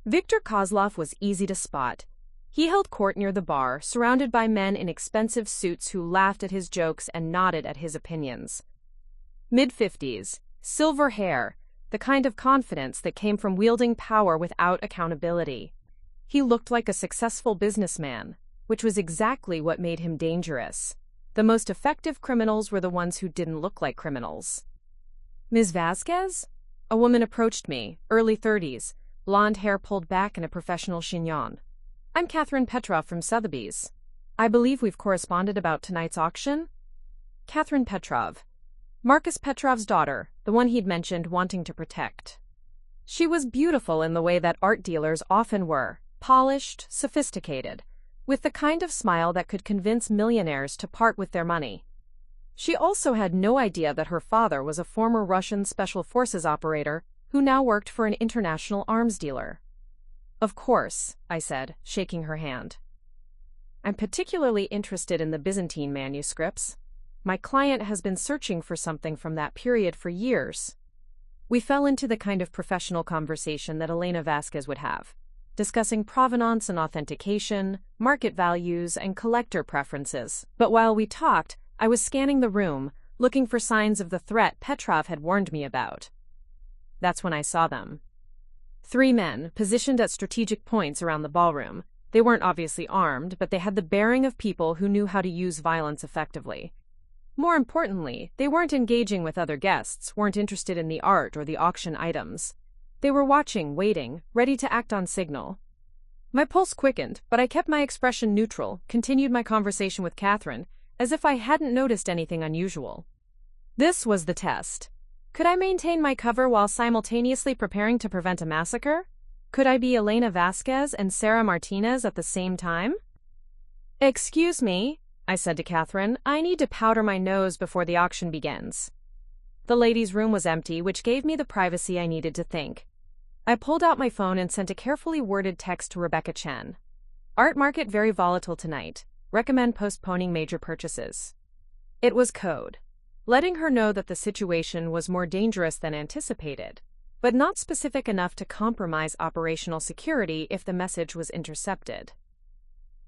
Viktor Kozlov was easy to spot. He held court near the bar, surrounded by men in expensive suits who laughed at his jokes and nodded at his opinions. Mid-50s, silver hair, the kind of confidence that came from wielding power without accountability. He looked like a successful businessman, which was exactly what made him dangerous. The most effective criminals were the ones who didn't look like criminals. Ms. Vasquez? A woman approached me, early 30s, blonde hair pulled back in a professional chignon. I'm Catherine Petrov from Sotheby's. I believe we've corresponded about tonight's auction? Catherine Petrov. Marcus Petrov's daughter, the one he'd mentioned wanting to protect. She was beautiful in the way that art dealers often were, polished, sophisticated, with the kind of smile that could convince millionaires to part with their money. She also had no idea that her father was a former Russian Special Forces operator who now worked for an international arms dealer. Of course, I said, shaking her hand. I'm particularly interested in the Byzantine manuscripts. My client has been searching for something from that period for years. We fell into the kind of professional conversation that Elena Vasquez would have, discussing provenance and authentication, market values, and collector preferences. But while we talked, I was scanning the room, looking for signs of the threat Petrov had warned me about. That's when I saw them. 3 men, positioned at strategic points around the ballroom. They weren't obviously armed, but they had the bearing of people who knew how to use violence effectively. More importantly, they weren't engaging with other guests, weren't interested in the art or the auction items. They were watching, waiting, ready to act on signal. My pulse quickened, but I kept my expression neutral, continued my conversation with Catherine, as if I hadn't noticed anything unusual. This was the test. Could I maintain my cover while simultaneously preparing to prevent a massacre? Could I be Elena Vasquez and Sarah Martinez at the same time? Excuse me, I said to Catherine, I need to powder my nose before the auction begins. The ladies' room was empty, which gave me the privacy I needed to think. I pulled out my phone and sent a carefully worded text to Rebecca Chen. Art market very volatile tonight. Recommend postponing major purchases. It was code, letting her know that the situation was more dangerous than anticipated, but not specific enough to compromise operational security if the message was intercepted.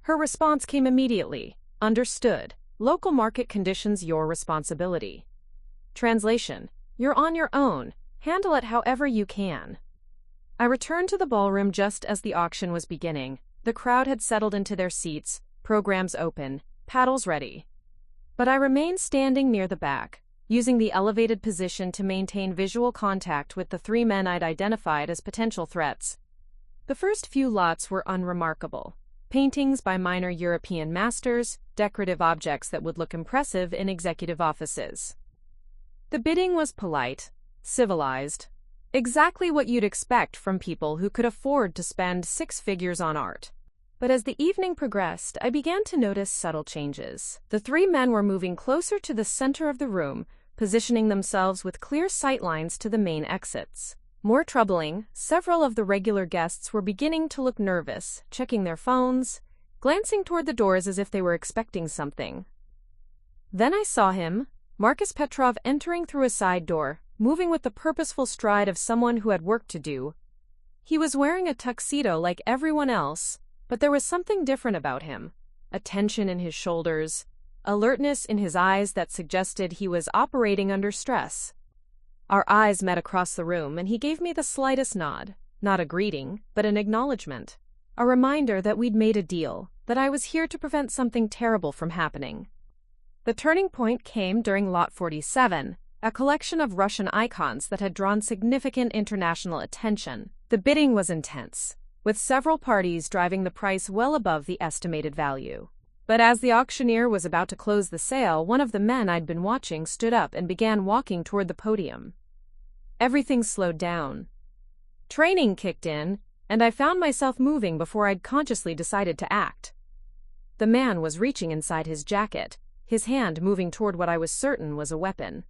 Her response came immediately. Understood. Local market conditions your responsibility. Translation: you're on your own. Handle it however you can. I returned to the ballroom just as the auction was beginning. The crowd had settled into their seats, programs open, paddles ready. But I remained standing near the back, using the elevated position to maintain visual contact with the 3 men I'd identified as potential threats. The first few lots were unremarkable. Paintings by minor European masters, decorative objects that would look impressive in executive offices. The bidding was polite, civilized. Exactly what you'd expect from people who could afford to spend six figures on art. But as the evening progressed, I began to notice subtle changes. The three men were moving closer to the center of the room, positioning themselves with clear sightlines to the main exits. More troubling, several of the regular guests were beginning to look nervous, checking their phones, glancing toward the doors as if they were expecting something. Then I saw him, Marcus Petrov, entering through a side door, moving with the purposeful stride of someone who had work to do. He was wearing a tuxedo like everyone else, but there was something different about him, a tension in his shoulders, alertness in his eyes that suggested he was operating under stress. Our eyes met across the room and he gave me the slightest nod, not a greeting, but an acknowledgement, a reminder that we'd made a deal, that I was here to prevent something terrible from happening. The turning point came during Lot 47, a collection of Russian icons that had drawn significant international attention. The bidding was intense, with several parties driving the price well above the estimated value. But as the auctioneer was about to close the sale, one of the men I'd been watching stood up and began walking toward the podium. Everything slowed down. Training kicked in, and I found myself moving before I'd consciously decided to act. The man was reaching inside his jacket, his hand moving toward what I was certain was a weapon.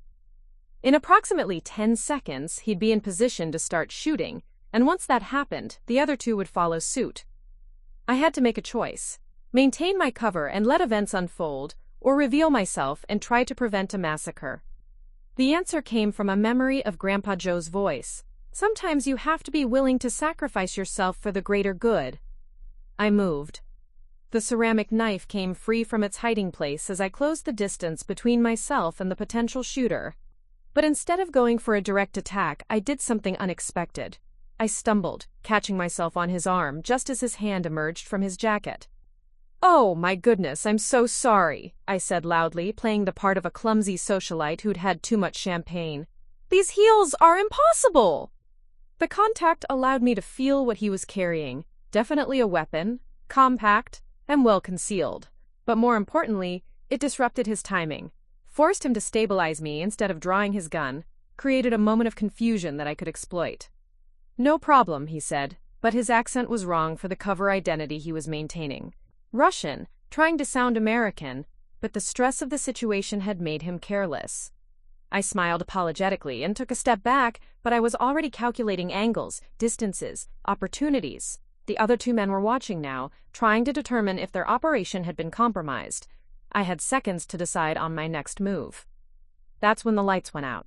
In approximately 10 seconds, he'd be in position to start shooting, and once that happened, the other two would follow suit. I had to make a choice: maintain my cover and let events unfold, or reveal myself and try to prevent a massacre. The answer came from a memory of Grandpa Joe's voice. Sometimes you have to be willing to sacrifice yourself for the greater good. I moved. The ceramic knife came free from its hiding place as I closed the distance between myself and the potential shooter. But instead of going for a direct attack, I did something unexpected. I stumbled, catching myself on his arm just as his hand emerged from his jacket. "Oh, my goodness, I'm so sorry," I said loudly, playing the part of a clumsy socialite who'd had too much champagne. "These heels are impossible!" The contact allowed me to feel what he was carrying. Definitely a weapon, compact, and well concealed. But more importantly, it disrupted his timing, forced him to stabilize me instead of drawing his gun, created a moment of confusion that I could exploit. "No problem," he said, but his accent was wrong for the cover identity he was maintaining. Russian, trying to sound American, but the stress of the situation had made him careless. I smiled apologetically and took a step back, but I was already calculating angles, distances, opportunities. The other two men were watching now, trying to determine if their operation had been compromised. I had seconds to decide on my next move. That's when the lights went out.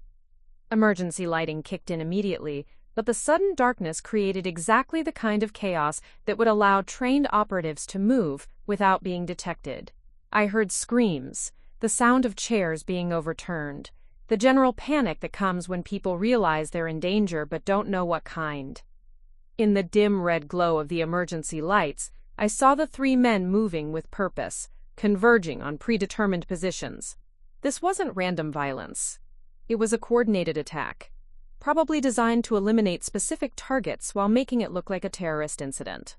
Emergency lighting kicked in immediately, but the sudden darkness created exactly the kind of chaos that would allow trained operatives to move without being detected. I heard screams, the sound of chairs being overturned, the general panic that comes when people realize they're in danger but don't know what kind. In the dim red glow of the emergency lights, I saw the three men moving with purpose, converging on predetermined positions. This wasn't random violence. It was a coordinated attack, probably designed to eliminate specific targets while making it look like a terrorist incident.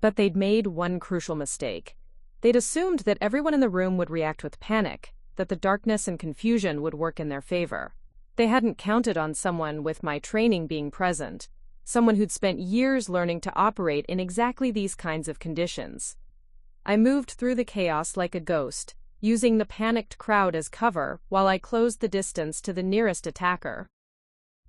But they'd made one crucial mistake. They'd assumed that everyone in the room would react with panic, that the darkness and confusion would work in their favor. They hadn't counted on someone with my training being present, someone who'd spent years learning to operate in exactly these kinds of conditions. I moved through the chaos like a ghost, using the panicked crowd as cover while I closed the distance to the nearest attacker.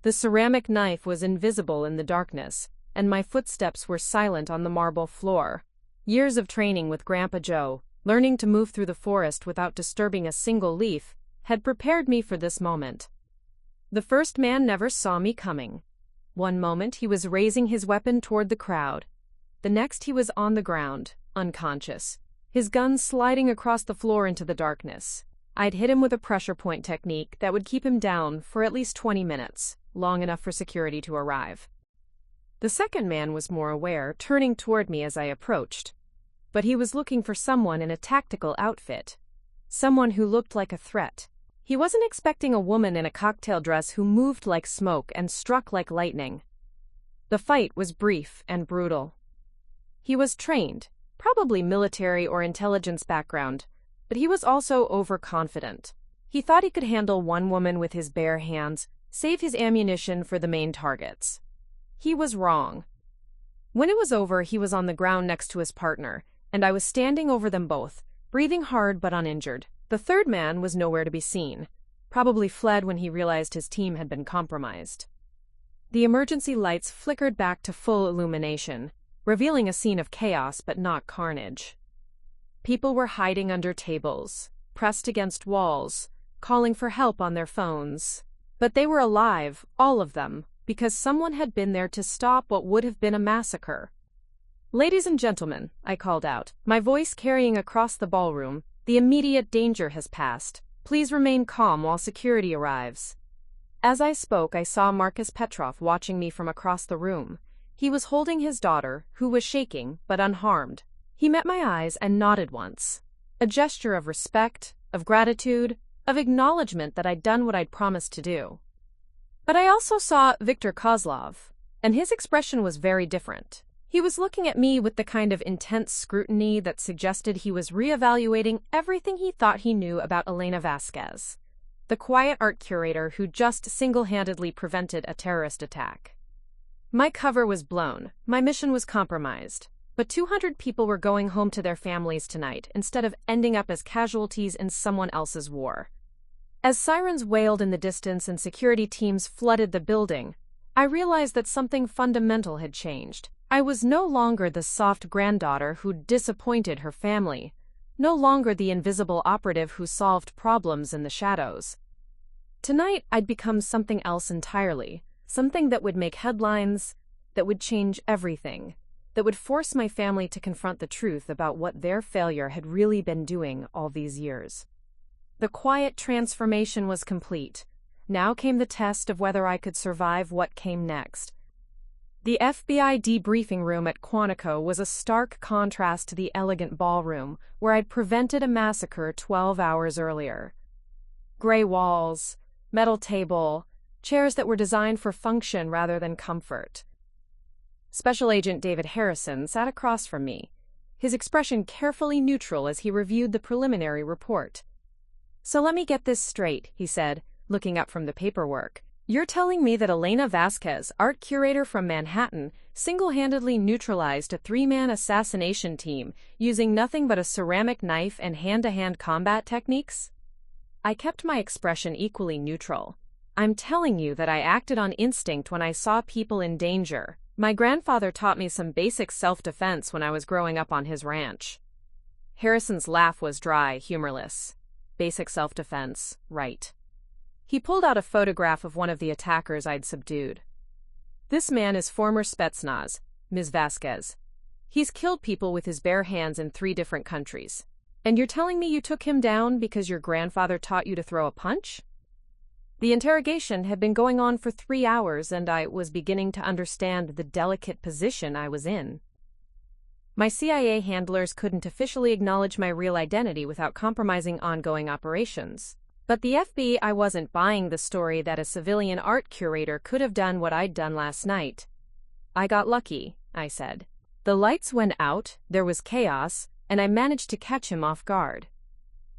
The ceramic knife was invisible in the darkness, and my footsteps were silent on the marble floor. Years of training with Grandpa Joe, learning to move through the forest without disturbing a single leaf, had prepared me for this moment. The first man never saw me coming. One moment he was raising his weapon toward the crowd. The next he was on the ground, unconscious, his gun sliding across the floor into the darkness. I'd hit him with a pressure point technique that would keep him down for at least 20 minutes, long enough for security to arrive. The second man was more aware, turning toward me as I approached. But he was looking for someone in a tactical outfit, someone who looked like a threat. He wasn't expecting a woman in a cocktail dress who moved like smoke and struck like lightning. The fight was brief and brutal. He was trained, probably military or intelligence background, but he was also overconfident. He thought he could handle one woman with his bare hands, save his ammunition for the main targets. He was wrong. When it was over, he was on the ground next to his partner, and I was standing over them both, breathing hard but uninjured. The third man was nowhere to be seen, probably fled when he realized his team had been compromised. The emergency lights flickered back to full illumination, revealing a scene of chaos but not carnage. People were hiding under tables, pressed against walls, calling for help on their phones. But they were alive, all of them, because someone had been there to stop what would have been a massacre. "Ladies and gentlemen," I called out, my voice carrying across the ballroom, "the immediate danger has passed. Please remain calm while security arrives." As I spoke, I saw Marcus Petrov watching me from across the room. He was holding his daughter, who was shaking, but unharmed. He met my eyes and nodded once. A gesture of respect, of gratitude, of acknowledgement that I'd done what I'd promised to do. But I also saw Viktor Kozlov, and his expression was very different. He was looking at me with the kind of intense scrutiny that suggested he was reevaluating everything he thought he knew about Elena Vasquez, the quiet art curator who just single-handedly prevented a terrorist attack. My cover was blown, my mission was compromised, but 200 people were going home to their families tonight instead of ending up as casualties in someone else's war. As sirens wailed in the distance and security teams flooded the building, I realized that something fundamental had changed. I was no longer the soft granddaughter who disappointed her family, no longer the invisible operative who solved problems in the shadows. Tonight, I'd become something else entirely, something that would make headlines, that would change everything, that would force my family to confront the truth about what their failure had really been doing all these years. The quiet transformation was complete. Now came the test of whether I could survive what came next. The FBI debriefing room at Quantico was a stark contrast to the elegant ballroom where I'd prevented a massacre 12 hours earlier. Gray walls, metal table, chairs that were designed for function rather than comfort. Special Agent David Harrison sat across from me, his expression carefully neutral as he reviewed the preliminary report. "So let me get this straight," he said, looking up from the paperwork. "You're telling me that Elena Vasquez, art curator from Manhattan, single-handedly neutralized a 3-man assassination team using nothing but a ceramic knife and hand-to-hand combat techniques?" I kept my expression equally neutral. "I'm telling you that I acted on instinct when I saw people in danger. My grandfather taught me some basic self-defense when I was growing up on his ranch." Harrison's laugh was dry, humorless. Basic self-defense, right. He pulled out a photograph of one of the attackers I'd subdued. "This man is former Spetsnaz, Ms. Vasquez. He's killed people with his bare hands in 3 different countries. And you're telling me you took him down because your grandfather taught you to throw a punch?" The interrogation had been going on for 3 hours, and I was beginning to understand the delicate position I was in. My CIA handlers couldn't officially acknowledge my real identity without compromising ongoing operations. But the FBI wasn't buying the story that a civilian art curator could have done what I'd done last night. "I got lucky," I said. "The lights went out, there was chaos, and I managed to catch him off guard."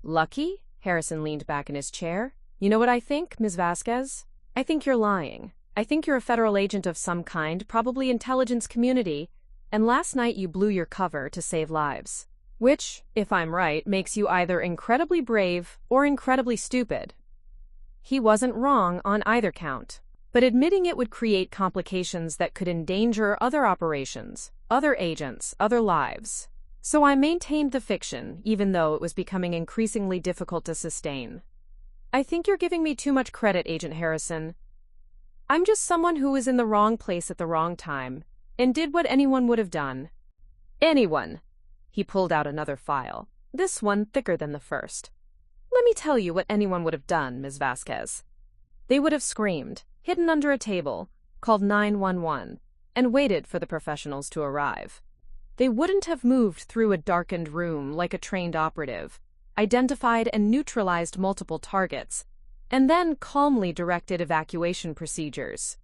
"Lucky?" Harrison leaned back in his chair. "You know what I think, Ms. Vasquez? I think you're lying. I think you're a federal agent of some kind, probably intelligence community, and last night you blew your cover to save lives. Which, if I'm right, makes you either incredibly brave or incredibly stupid." He wasn't wrong on either count, but admitting it would create complications that could endanger other operations, other agents, other lives. So I maintained the fiction, even though it was becoming increasingly difficult to sustain. "I think you're giving me too much credit, Agent Harrison. I'm just someone who was in the wrong place at the wrong time, and did what anyone would have done." "Anyone?" He pulled out another file, this one thicker than the first. "Let me tell you what anyone would have done, Ms. Vasquez. They would have screamed, hidden under a table, called 911, and waited for the professionals to arrive. They wouldn't have moved through a darkened room like a trained operative, identified and neutralized multiple targets, and then calmly directed evacuation procedures."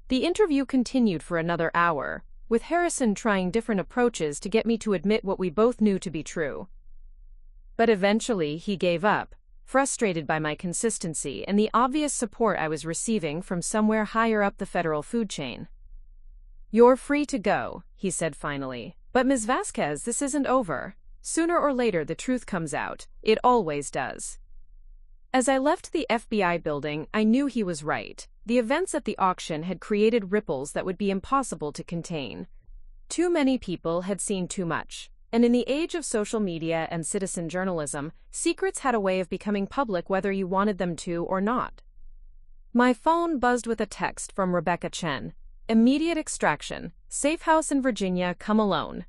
The interview continued for another hour, with Harrison trying different approaches to get me to admit what we both knew to be true. But eventually he gave up, frustrated by my consistency and the obvious support I was receiving from somewhere higher up the federal food chain. "You're free to go," he said finally. "But Ms. Vasquez, this isn't over. Sooner or later the truth comes out. It always does." As I left the FBI building, I knew he was right. The events at the auction had created ripples that would be impossible to contain. Too many people had seen too much. And in the age of social media and citizen journalism, secrets had a way of becoming public whether you wanted them to or not. My phone buzzed with a text from Rebecca Chen. "Immediate extraction. Safe house in Virginia, come alone."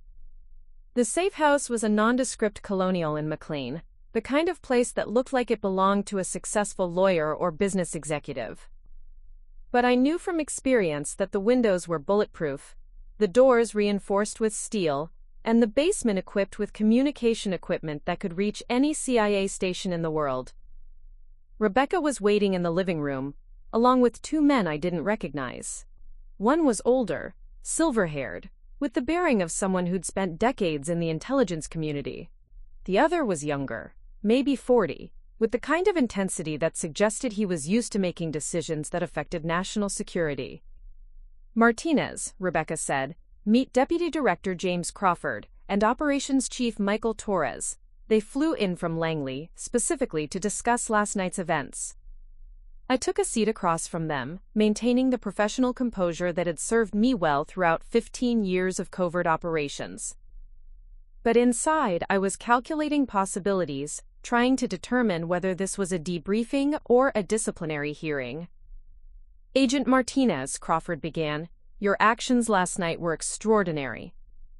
The safe house was a nondescript colonial in McLean, the kind of place that looked like it belonged to a successful lawyer or business executive. But I knew from experience that the windows were bulletproof, the doors reinforced with steel, and the basement equipped with communication equipment that could reach any CIA station in the world. Rebecca was waiting in the living room, along with two men I didn't recognize. One was older, silver-haired, with the bearing of someone who'd spent decades in the intelligence community. The other was younger, maybe 40, with the kind of intensity that suggested he was used to making decisions that affected national security. "Martinez," Rebecca said, "meet Deputy Director James Crawford and Operations Chief Michael Torres. They flew in from Langley, specifically to discuss last night's events." I took a seat across from them, maintaining the professional composure that had served me well throughout 15 years of covert operations. But inside, I was calculating possibilities, trying to determine whether this was a debriefing or a disciplinary hearing. "Agent Martinez," Crawford began, "your actions last night were extraordinary.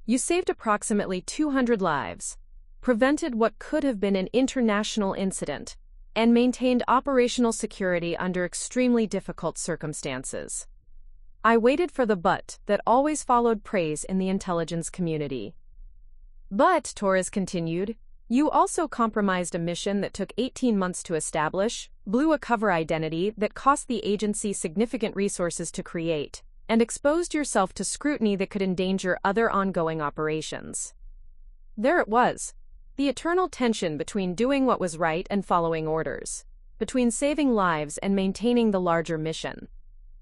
You saved approximately 200 lives, prevented what could have been an international incident, and maintained operational security under extremely difficult circumstances." I waited for the but that always followed praise in the intelligence community. "But," Torres continued, "you also compromised a mission that took 18 months to establish, blew a cover identity that cost the agency significant resources to create, and exposed yourself to scrutiny that could endanger other ongoing operations." There it was, the eternal tension between doing what was right and following orders, between saving lives and maintaining the larger mission.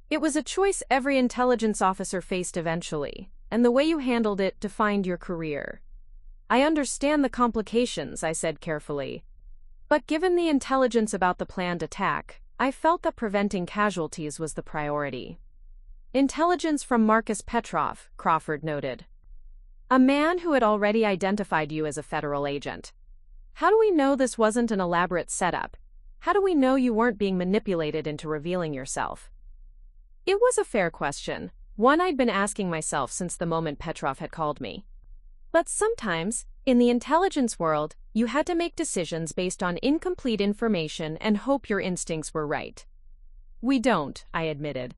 It was a choice every intelligence officer faced eventually, and the way you handled it defined your career. "I understand the complications," I said carefully. "But given the intelligence about the planned attack, I felt that preventing casualties was the priority." "Intelligence from Marcus Petrov," Crawford noted. "A man who had already identified you as a federal agent. How do we know this wasn't an elaborate setup? How do we know you weren't being manipulated into revealing yourself?" It was a fair question, one I'd been asking myself since the moment Petrov had called me. But sometimes, in the intelligence world, you had to make decisions based on incomplete information and hope your instincts were right. "We don't," I admitted.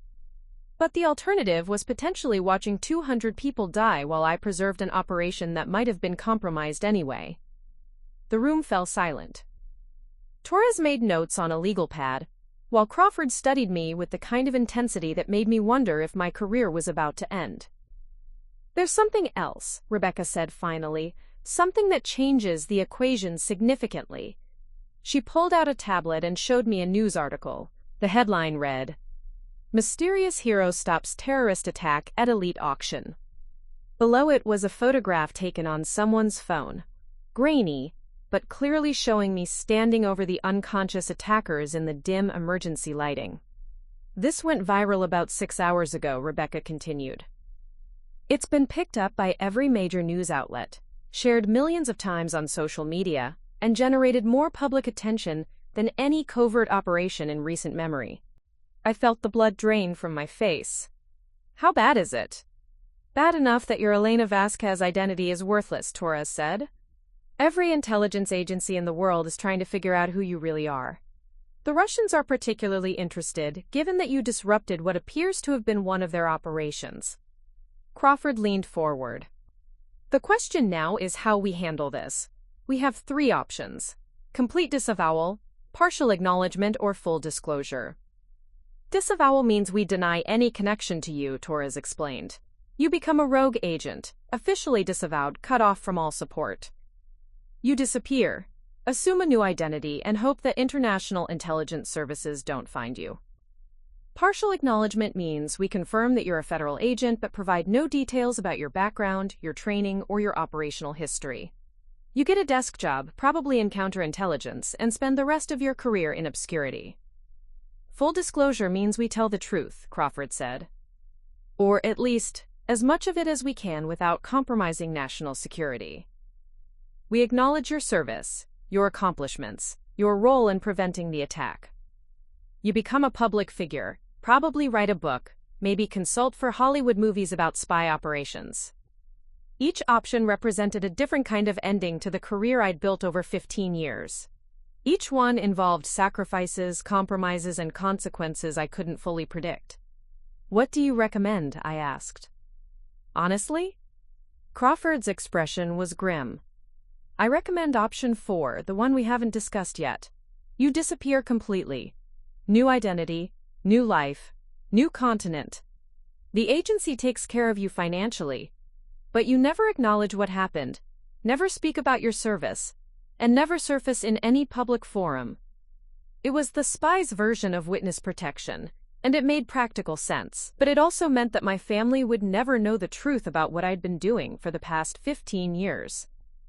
But the alternative was potentially watching 200 people die while I preserved an operation that might have been compromised anyway. The room fell silent. Torres made notes on a legal pad, while Crawford studied me with the kind of intensity that made me wonder if my career was about to end. "There's something else," Rebecca said finally, "something that changes the equation significantly." She pulled out a tablet and showed me a news article. The headline read, "Mysterious Hero Stops Terrorist Attack at Elite Auction." Below it was a photograph taken on someone's phone, grainy, but clearly showing me standing over the unconscious attackers in the dim emergency lighting. "This went viral about 6 hours ago," Rebecca continued. "It's been picked up by every major news outlet, shared millions of times on social media, and generated more public attention than any covert operation in recent memory." I felt the blood drain from my face. "How bad is it?" "Bad enough that your Elena Vasquez identity is worthless," Torres said. "Every intelligence agency in the world is trying to figure out who you really are. The Russians are particularly interested, given that you disrupted what appears to have been one of their operations." Crawford leaned forward. "The question now is how we handle this. We have 3 options: complete disavowal, partial acknowledgement, or full disclosure." "Disavowal means we deny any connection to you," Torres explained. "You become a rogue agent, officially disavowed, cut off from all support. You disappear. Assume a new identity and hope that international intelligence services don't find you. Partial acknowledgement means we confirm that you're a federal agent but provide no details about your background, your training, or your operational history. You get a desk job, probably in counterintelligence, and spend the rest of your career in obscurity. Full disclosure means we tell the truth, Crawford said. Or at least, as much of it as we can without compromising national security. We acknowledge your service, your accomplishments, your role in preventing the attack. You become a public figure, probably write a book, maybe consult for Hollywood movies about spy operations. Each option represented a different kind of ending to the career I'd built over 15 years. Each one involved sacrifices, compromises, and consequences I couldn't fully predict. What do you recommend? I asked. Honestly? Crawford's expression was grim. I recommend option 4, the one we haven't discussed yet. You disappear completely. New identity, new life, new continent. The agency takes care of you financially, but you never acknowledge what happened, never speak about your service, and never surface in any public forum. It was the spy's version of witness protection, and it made practical sense, but it also meant that my family would never know the truth about what I'd been doing for the past 15 years.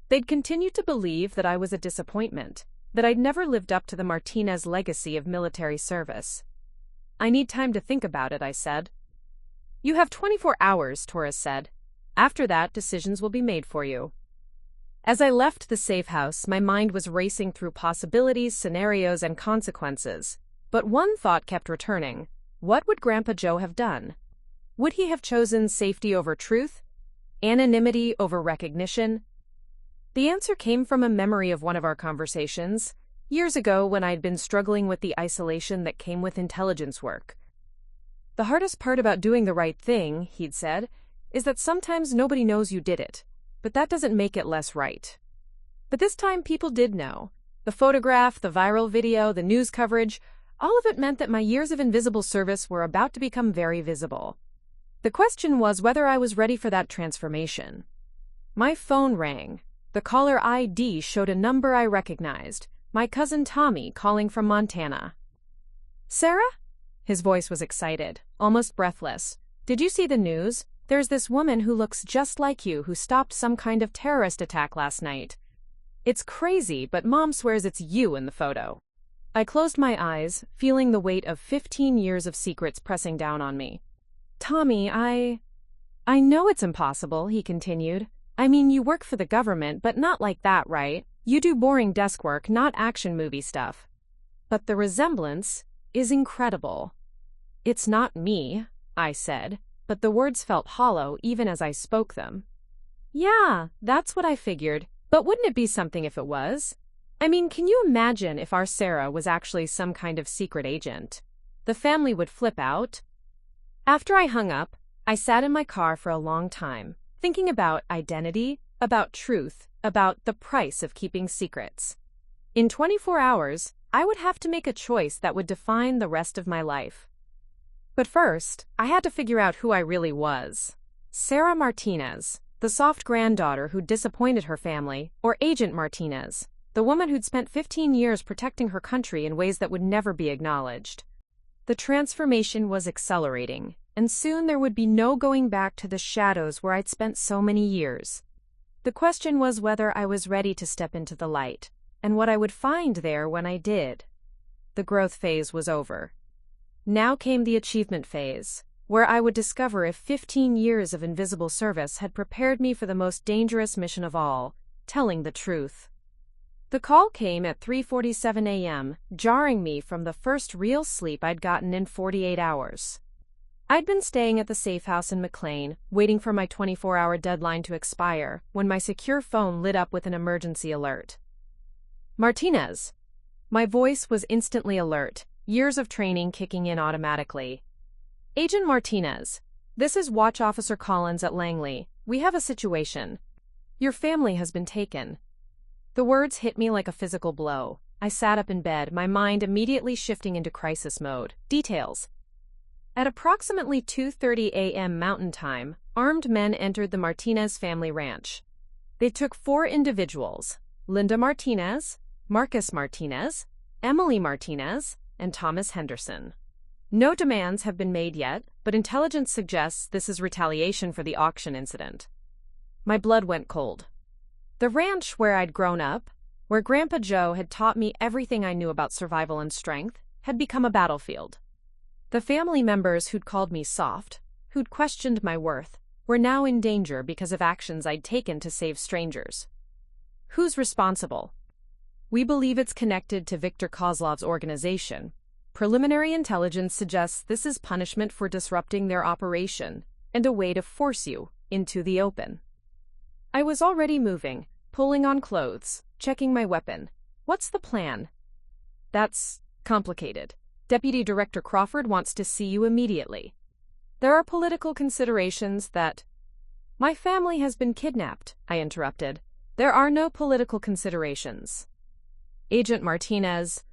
They'd continue to believe that I was a disappointment, that I'd never lived up to the Martinez legacy of military service. I need time to think about it, I said. You have 24 hours, Torres said. After that, decisions will be made for you. As I left the safe house, my mind was racing through possibilities, scenarios, and consequences. But one thought kept returning. What would Grandpa Joe have done? Would he have chosen safety over truth? Anonymity over recognition? The answer came from a memory of one of our conversations, years ago when I'd been struggling with the isolation that came with intelligence work. The hardest part about doing the right thing, he'd said, is that sometimes nobody knows you did it, but that doesn't make it less right. But this time people did know. The photograph, the viral video, the news coverage, all of it meant that my years of invisible service were about to become very visible. The question was whether I was ready for that transformation. My phone rang. The caller ID showed a number I recognized, my cousin Tommy calling from Montana. Sarah? His voice was excited, almost breathless. Did you see the news? There's this woman who looks just like you who stopped some kind of terrorist attack last night. It's crazy, but Mom swears it's you in the photo. I closed my eyes, feeling the weight of 15 years of secrets pressing down on me. Tommy, I know it's impossible, he continued. I mean, you work for the government, but not like that, right? You do boring desk work, not action movie stuff. But the resemblance is incredible. It's not me, I said, but the words felt hollow even as I spoke them. Yeah, that's what I figured, but wouldn't it be something if it was? I mean, can you imagine if our Sarah was actually some kind of secret agent? The family would flip out. After I hung up, I sat in my car for a long time, thinking about identity, about truth, about the price of keeping secrets. In 24 hours, I would have to make a choice that would define the rest of my life. But first, I had to figure out who I really was. Sarah Martinez, the soft granddaughter who'd disappointed her family, or Agent Martinez, the woman who'd spent 15 years protecting her country in ways that would never be acknowledged. The transformation was accelerating, and soon there would be no going back to the shadows where I'd spent so many years. The question was whether I was ready to step into the light, and what I would find there when I did. The growth phase was over. Now came the achievement phase, where I would discover if 15 years of invisible service had prepared me for the most dangerous mission of all, telling the truth. The call came at 3:47 a.m., jarring me from the first real sleep I'd gotten in 48 hours. I'd been staying at the safe house in McLean, waiting for my 24-hour deadline to expire, when my secure phone lit up with an emergency alert. Martinez. My voice was instantly alert, years of training kicking in automatically. Agent Martinez, this is Watch Officer Collins at Langley. We have a situation. Your family has been taken. The words hit me like a physical blow. I sat up in bed, my mind immediately shifting into crisis mode. Details. At approximately 2:30 a.m. Mountain Time, armed men entered the Martinez family ranch. They took 4 individuals: Linda Martinez, Marcus Martinez, Emily Martinez, and Thomas Henderson. No demands have been made yet, but intelligence suggests this is retaliation for the auction incident. My blood went cold. The ranch where I'd grown up, where Grandpa Joe had taught me everything I knew about survival and strength, had become a battlefield. The family members who'd called me soft, who'd questioned my worth, were now in danger because of actions I'd taken to save strangers. Who's responsible? We believe it's connected to Viktor Kozlov's organization. Preliminary intelligence suggests this is punishment for disrupting their operation and a way to force you into the open. I was already moving, pulling on clothes, checking my weapon. What's the plan? That's complicated. Deputy Director Crawford wants to see you immediately. There are political considerations that... My family has been kidnapped, I interrupted. There are no political considerations. Agent Martinez,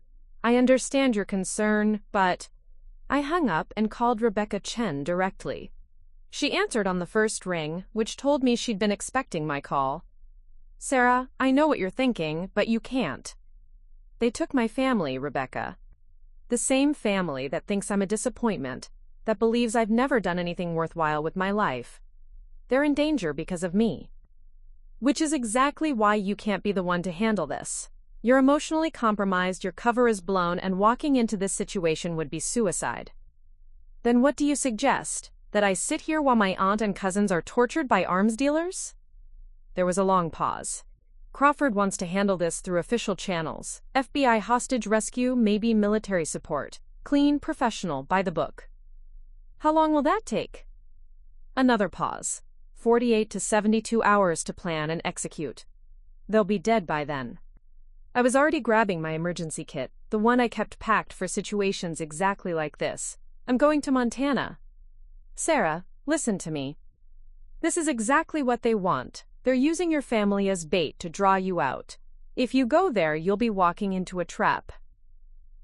I understand your concern, but... I hung up and called Rebecca Chen directly. She answered on the first ring, which told me she'd been expecting my call. Sarah, I know what you're thinking, but you can't. They took my family, Rebecca. The same family that thinks I'm a disappointment, that believes I've never done anything worthwhile with my life. They're in danger because of me. Which is exactly why you can't be the one to handle this. You're emotionally compromised, your cover is blown, and walking into this situation would be suicide. Then what do you suggest? That I sit here while my aunt and cousins are tortured by arms dealers? There was a long pause. Crawford wants to handle this through official channels. FBI hostage rescue, maybe military support. Clean, professional, by the book. How long will that take? Another pause. 48 to 72 hours to plan and execute. They'll be dead by then. I was already grabbing my emergency kit, the one I kept packed for situations exactly like this. I'm going to Montana. Sarah, listen to me. This is exactly what they want. They're using your family as bait to draw you out. If you go there, you'll be walking into a trap.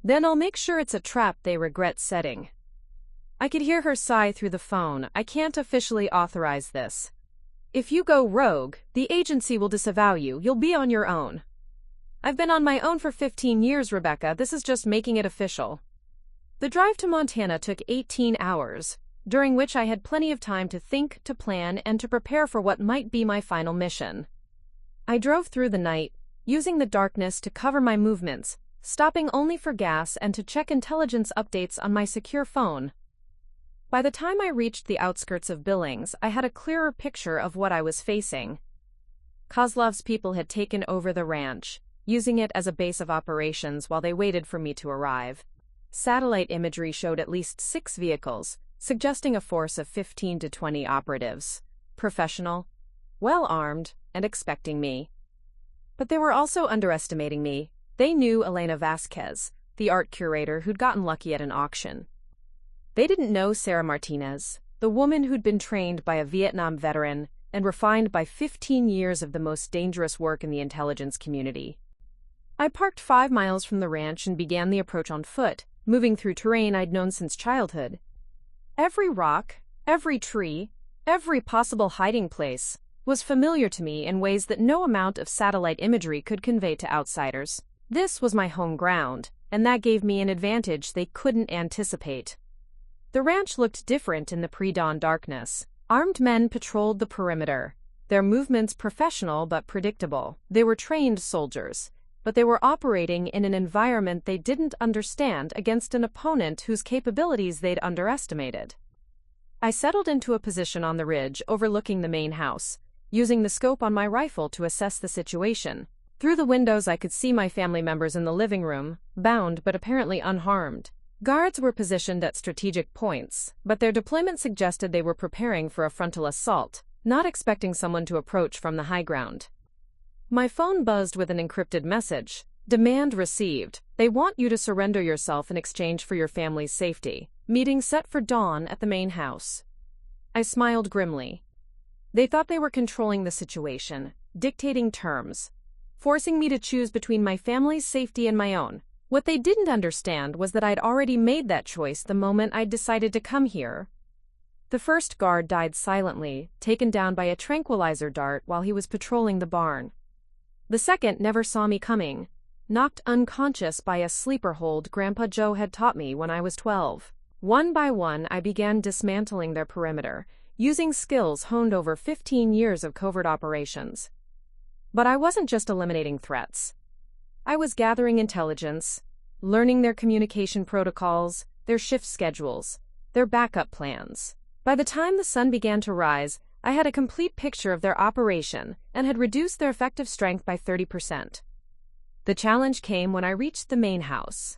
Then I'll make sure it's a trap they regret setting. I could hear her sigh through the phone. I can't officially authorize this. If you go rogue, the agency will disavow you. You'll be on your own. I've been on my own for 15 years, Rebecca. This is just making it official. The drive to Montana took 18 hours, during which I had plenty of time to think, to plan, and to prepare for what might be my final mission. I drove through the night, using the darkness to cover my movements, stopping only for gas and to check intelligence updates on my secure phone. By the time I reached the outskirts of Billings, I had a clearer picture of what I was facing. Kozlov's people had taken over the ranch, using it as a base of operations while they waited for me to arrive. Satellite imagery showed at least 6 vehicles, suggesting a force of 15 to 20 operatives, professional, well-armed, and expecting me. But they were also underestimating me. They knew Elena Vasquez, the art curator who'd gotten lucky at an auction. They didn't know Sarah Martinez, the woman who'd been trained by a Vietnam veteran and refined by 15 years of the most dangerous work in the intelligence community. I parked 5 miles from the ranch and began the approach on foot, moving through terrain I'd known since childhood. Every rock, every tree, every possible hiding place was familiar to me in ways that no amount of satellite imagery could convey to outsiders. This was my home ground, and that gave me an advantage they couldn't anticipate. The ranch looked different in the pre-dawn darkness. Armed men patrolled the perimeter, their movements professional but predictable. They were trained soldiers, but they were operating in an environment they didn't understand against an opponent whose capabilities they'd underestimated. I settled into a position on the ridge overlooking the main house, using the scope on my rifle to assess the situation. Through the windows I could see my family members in the living room, bound but apparently unharmed. Guards were positioned at strategic points, but their deployment suggested they were preparing for a frontal assault, not expecting someone to approach from the high ground. My phone buzzed with an encrypted message. Demand received. They want you to surrender yourself in exchange for your family's safety. Meeting set for dawn at the main house. I smiled grimly. They thought they were controlling the situation, dictating terms, forcing me to choose between my family's safety and my own. What they didn't understand was that I'd already made that choice the moment I'd decided to come here. The first guard died silently, taken down by a tranquilizer dart while he was patrolling the barn. The second never saw me coming. knocked unconscious by a sleeper hold Grandpa Joe had taught me when I was 12. One by one, I began dismantling their perimeter, using skills honed over 15 years of covert operations. But I wasn't just eliminating threats. I was gathering intelligence, learning their communication protocols, their shift schedules, their backup plans. By the time the sun began to rise, I had a complete picture of their operation and had reduced their effective strength by 30%. The challenge came when I reached the main house.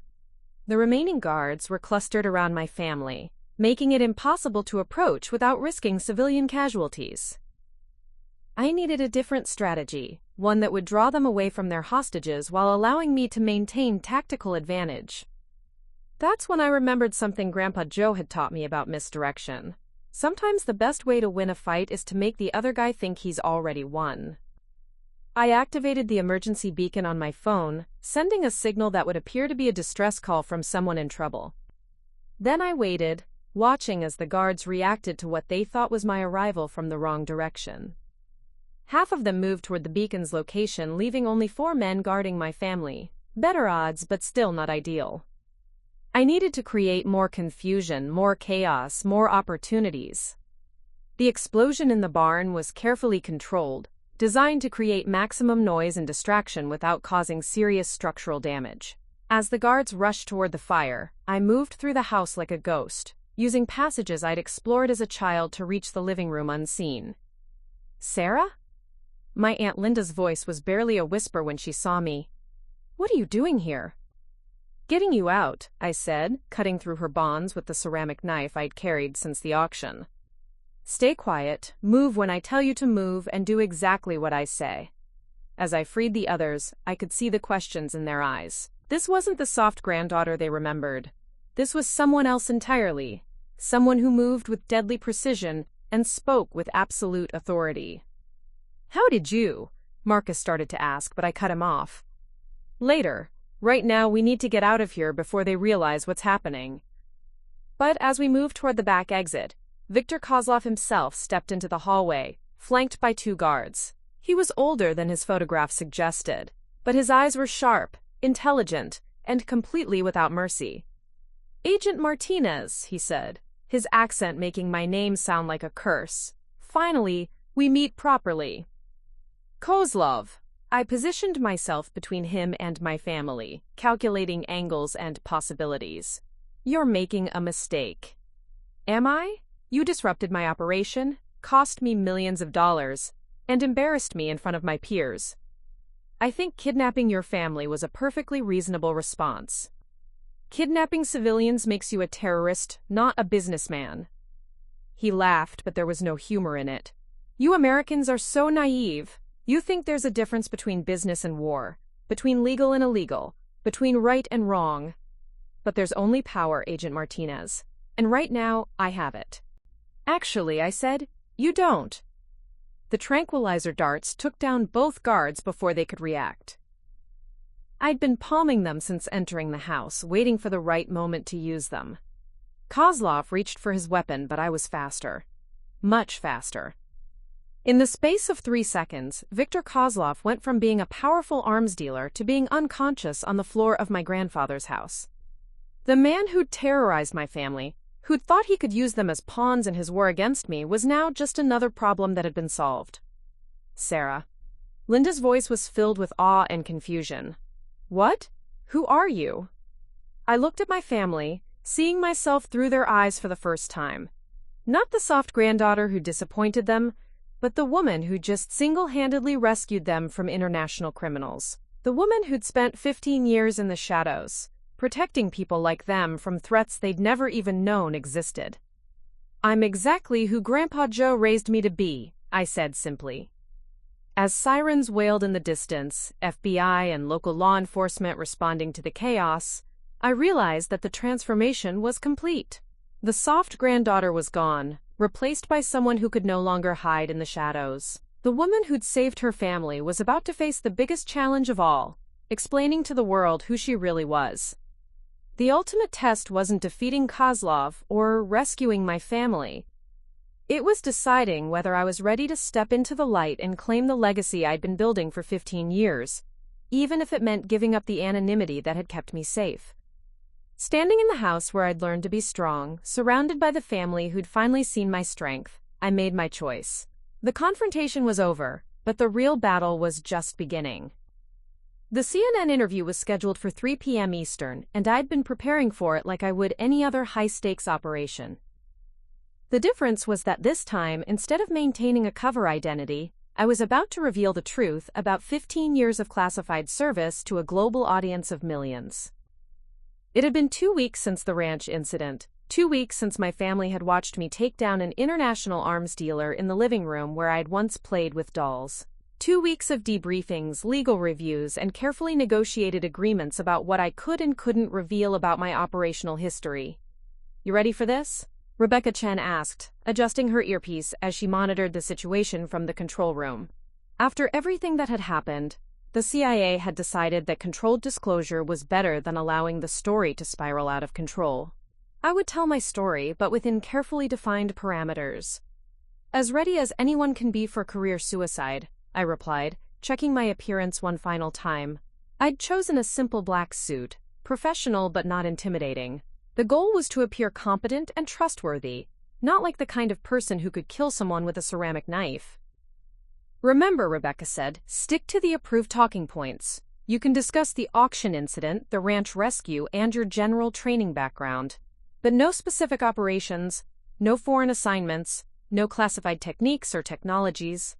The remaining guards were clustered around my family, making it impossible to approach without risking civilian casualties. I needed a different strategy, one that would draw them away from their hostages while allowing me to maintain tactical advantage. That's when I remembered something Grandpa Joe had taught me about misdirection. Sometimes the best way to win a fight is to make the other guy think he's already won. I activated the emergency beacon on my phone, sending a signal that would appear to be a distress call from someone in trouble. Then I waited, watching as the guards reacted to what they thought was my arrival from the wrong direction. Half of them moved toward the beacon's location, leaving only 4 men guarding my family. Better odds, but still not ideal. I needed to create more confusion, more chaos, more opportunities. The explosion in the barn was carefully controlled, designed to create maximum noise and distraction without causing serious structural damage. As the guards rushed toward the fire, I moved through the house like a ghost, using passages I'd explored as a child to reach the living room unseen. "Sarah?" My Aunt Linda's voice was barely a whisper when she saw me. "What are you doing here?" "Getting you out," I said, cutting through her bonds with the ceramic knife I'd carried since the auction. "Stay quiet, move when I tell you to move, and do exactly what I say." As I freed the others, I could see the questions in their eyes. This wasn't the soft granddaughter they remembered. This was someone else entirely. Someone who moved with deadly precision and spoke with absolute authority. "How did you?" Marcus started to ask, but I cut him off. "Later. Right now, we need to get out of here before they realize what's happening." But as we moved toward the back exit, Viktor Kozlov himself stepped into the hallway, flanked by 2 guards. He was older than his photograph suggested, but his eyes were sharp, intelligent, and completely without mercy. "Agent Martinez," he said, his accent making my name sound like a curse. "Finally, we meet properly." "Kozlov." I positioned myself between him and my family, calculating angles and possibilities. "You're making a mistake." "Am I? You disrupted my operation, cost me millions of dollars, and embarrassed me in front of my peers. I think kidnapping your family was a perfectly reasonable response. Kidnapping civilians makes you a terrorist, not a businessman." He laughed, but there was no humor in it. "You Americans are so naive. You think there's a difference between business and war, between legal and illegal, between right and wrong. But there's only power, Agent Martinez. And right now, I have it." "Actually," I said, "you don't." The tranquilizer darts took down both guards before they could react. I'd been palming them since entering the house, waiting for the right moment to use them. Kozlov reached for his weapon, but I was faster. Much faster. In the space of 3 seconds, Viktor Kozlov went from being a powerful arms dealer to being unconscious on the floor of my grandfather's house. The man who'd terrorized my family, who'd thought he could use them as pawns in his war against me, was now just another problem that had been solved. "Sarah." Linda's voice was filled with awe and confusion. "What? Who are you?" I looked at my family, seeing myself through their eyes for the first time. Not the soft granddaughter who disappointed them, but the woman who just single-handedly rescued them from international criminals. The woman who'd spent 15 years in the shadows, protecting people like them from threats they'd never even known existed. "I'm exactly who Grandpa Joe raised me to be," I said simply. As sirens wailed in the distance, FBI and local law enforcement responding to the chaos, I realized that the transformation was complete. The soft granddaughter was gone, replaced by someone who could no longer hide in the shadows. The woman who'd saved her family was about to face the biggest challenge of all, explaining to the world who she really was. The ultimate test wasn't defeating Kozlov or rescuing my family. It was deciding whether I was ready to step into the light and claim the legacy I'd been building for 15 years. even if it meant giving up the anonymity that had kept me safe. Standing in the house where I'd learned to be strong, surrounded by the family who'd finally seen my strength, I made my choice. The confrontation was over, but the real battle was just beginning. The CNN interview was scheduled for 3 p.m. Eastern, and I'd been preparing for it like I would any other high-stakes operation. The difference was that this time, instead of maintaining a cover identity, I was about to reveal the truth about 15 years of classified service to a global audience of millions. It had been 2 weeks since the ranch incident, 2 weeks since my family had watched me take down an international arms dealer in the living room where I'd once played with dolls. 2 weeks of debriefings, legal reviews, and carefully negotiated agreements about what I could and couldn't reveal about my operational history. "You ready for this?" Rebecca Chen asked, adjusting her earpiece as she monitored the situation from the control room. After everything that had happened, the CIA had decided that controlled disclosure was better than allowing the story to spiral out of control. I would tell my story, but within carefully defined parameters. "As ready as anyone can be for career suicide," I replied, checking my appearance one final time. I'd chosen a simple black suit, professional but not intimidating. The goal was to appear competent and trustworthy, not like the kind of person who could kill someone with a ceramic knife. "Remember," Rebecca said, "stick to the approved talking points. You can discuss the auction incident, the ranch rescue, and your general training background. But no specific operations, no foreign assignments, no classified techniques or technologies."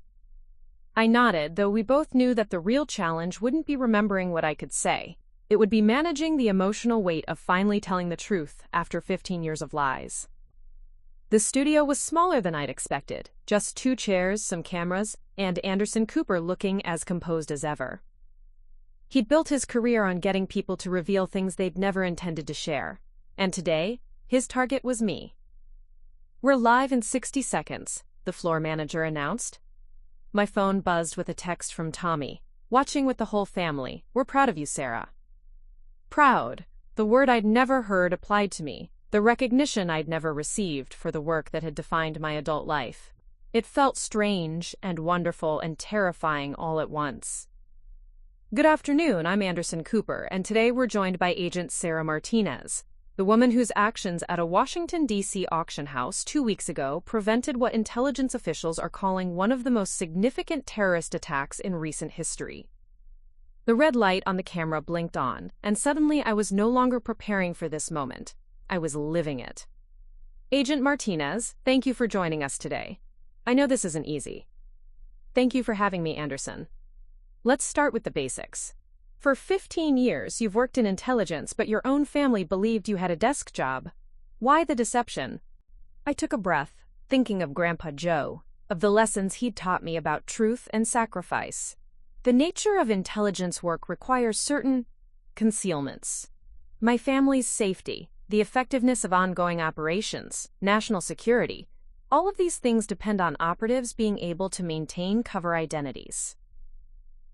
I nodded, though we both knew that the real challenge wouldn't be remembering what I could say. It would be managing the emotional weight of finally telling the truth after 15 years of lies. The studio was smaller than I'd expected, just 2 chairs, some cameras, and Anderson Cooper looking as composed as ever. He'd built his career on getting people to reveal things they'd never intended to share. And today, his target was me. "We're live in 60 seconds, the floor manager announced. My phone buzzed with a text from Tommy. "Watching with the whole family. We're proud of you, Sarah." Proud, the word I'd never heard applied to me, the recognition I'd never received for the work that had defined my adult life. It felt strange and wonderful and terrifying all at once. "Good afternoon, I'm Anderson Cooper, and today we're joined by Agent Sarah Martinez, the woman whose actions at a Washington, D.C. auction house 2 weeks ago prevented what intelligence officials are calling one of the most significant terrorist attacks in recent history." The red light on the camera blinked on, and suddenly I was no longer preparing for this moment. I was living it. "Agent Martinez, thank you for joining us today. I know this isn't easy." "Thank you for having me, Anderson. Let's start with the basics. For 15 years, you've worked in intelligence, but your own family believed you had a desk job. Why the deception?" I took a breath, thinking of Grandpa Joe, of the lessons he'd taught me about truth and sacrifice. The nature of intelligence work requires certain concealments. My family's safety, the effectiveness of ongoing operations, national security, all of these things depend on operatives being able to maintain cover identities.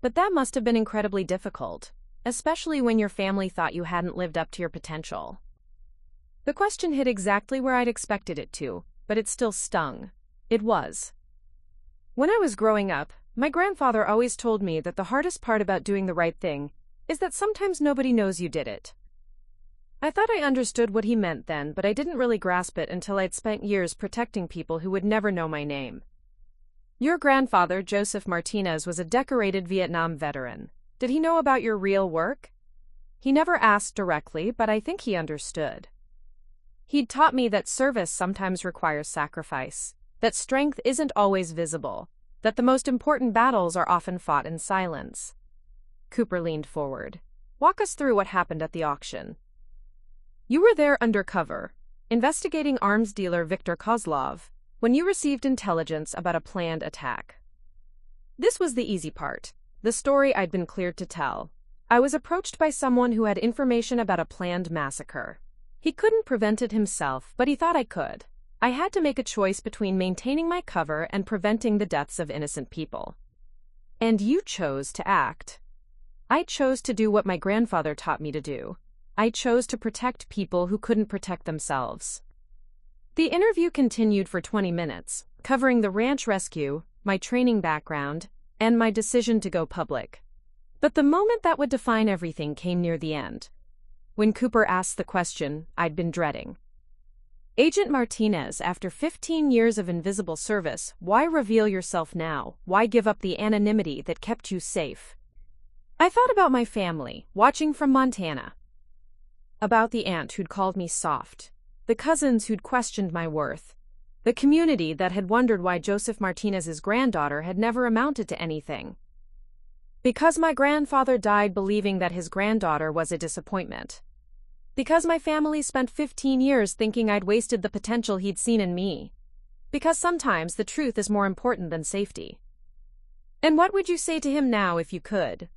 But that must have been incredibly difficult, especially when your family thought you hadn't lived up to your potential. The question hit exactly where I'd expected it to, but it still stung. It was. When I was growing up, my grandfather always told me that the hardest part about doing the right thing is that sometimes nobody knows you did it. I thought I understood what he meant then, but I didn't really grasp it until I'd spent years protecting people who would never know my name. "Your grandfather, Joseph Martinez, was a decorated Vietnam veteran. Did he know about your real work?" He never asked directly, but I think he understood. He'd taught me that service sometimes requires sacrifice, that strength isn't always visible, that the most important battles are often fought in silence. Cooper leaned forward. "Walk us through what happened at the auction." "You were there undercover, investigating arms dealer Viktor Kozlov, when you received intelligence about a planned attack." This was the easy part, the story I'd been cleared to tell. I was approached by someone who had information about a planned massacre. He couldn't prevent it himself, but he thought I could. I had to make a choice between maintaining my cover and preventing the deaths of innocent people. And you chose to act. I chose to do what my grandfather taught me to do. I chose to protect people who couldn't protect themselves. The interview continued for 20 minutes, covering the ranch rescue, my training background, and my decision to go public. But the moment that would define everything came near the end. When Cooper asked the question I'd been dreading. Agent Martinez, after 15 years of invisible service, why reveal yourself now? Why give up the anonymity that kept you safe? I thought about my family, watching from Montana. About the aunt who'd called me soft. The cousins who'd questioned my worth. The community that had wondered why Joseph Martinez's granddaughter had never amounted to anything. Because my grandfather died believing that his granddaughter was a disappointment. Because my family spent 15 years thinking I'd wasted the potential he'd seen in me. Because sometimes the truth is more important than safety. And what would you say to him now if you could?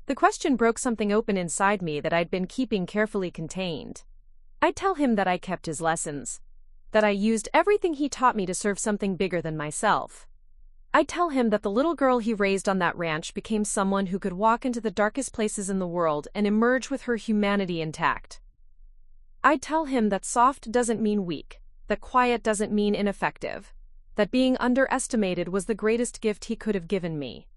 The question broke something open inside me that I'd been keeping carefully contained. I'd tell him that I kept his lessons. That I used everything he taught me to serve something bigger than myself. I'd tell him that the little girl he raised on that ranch became someone who could walk into the darkest places in the world and emerge with her humanity intact. I'd tell him that soft doesn't mean weak, that quiet doesn't mean ineffective, that being underestimated was the greatest gift he could have given me.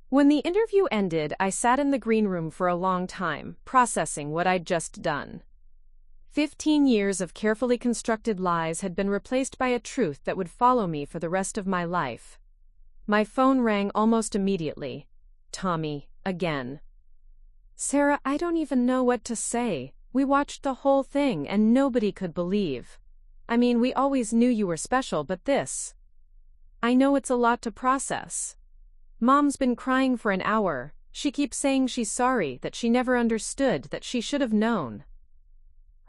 When the interview ended, I sat in the green room for a long time, processing what I'd just done. 15 years of carefully constructed lies had been replaced by a truth that would follow me for the rest of my life. My phone rang almost immediately. Tommy, again. Sarah, I don't even know what to say. We watched the whole thing and nobody could believe. I mean, we always knew you were special, but this. I know it's a lot to process. Mom's been crying for an hour. She keeps saying she's sorry, that she never understood, that she should have known.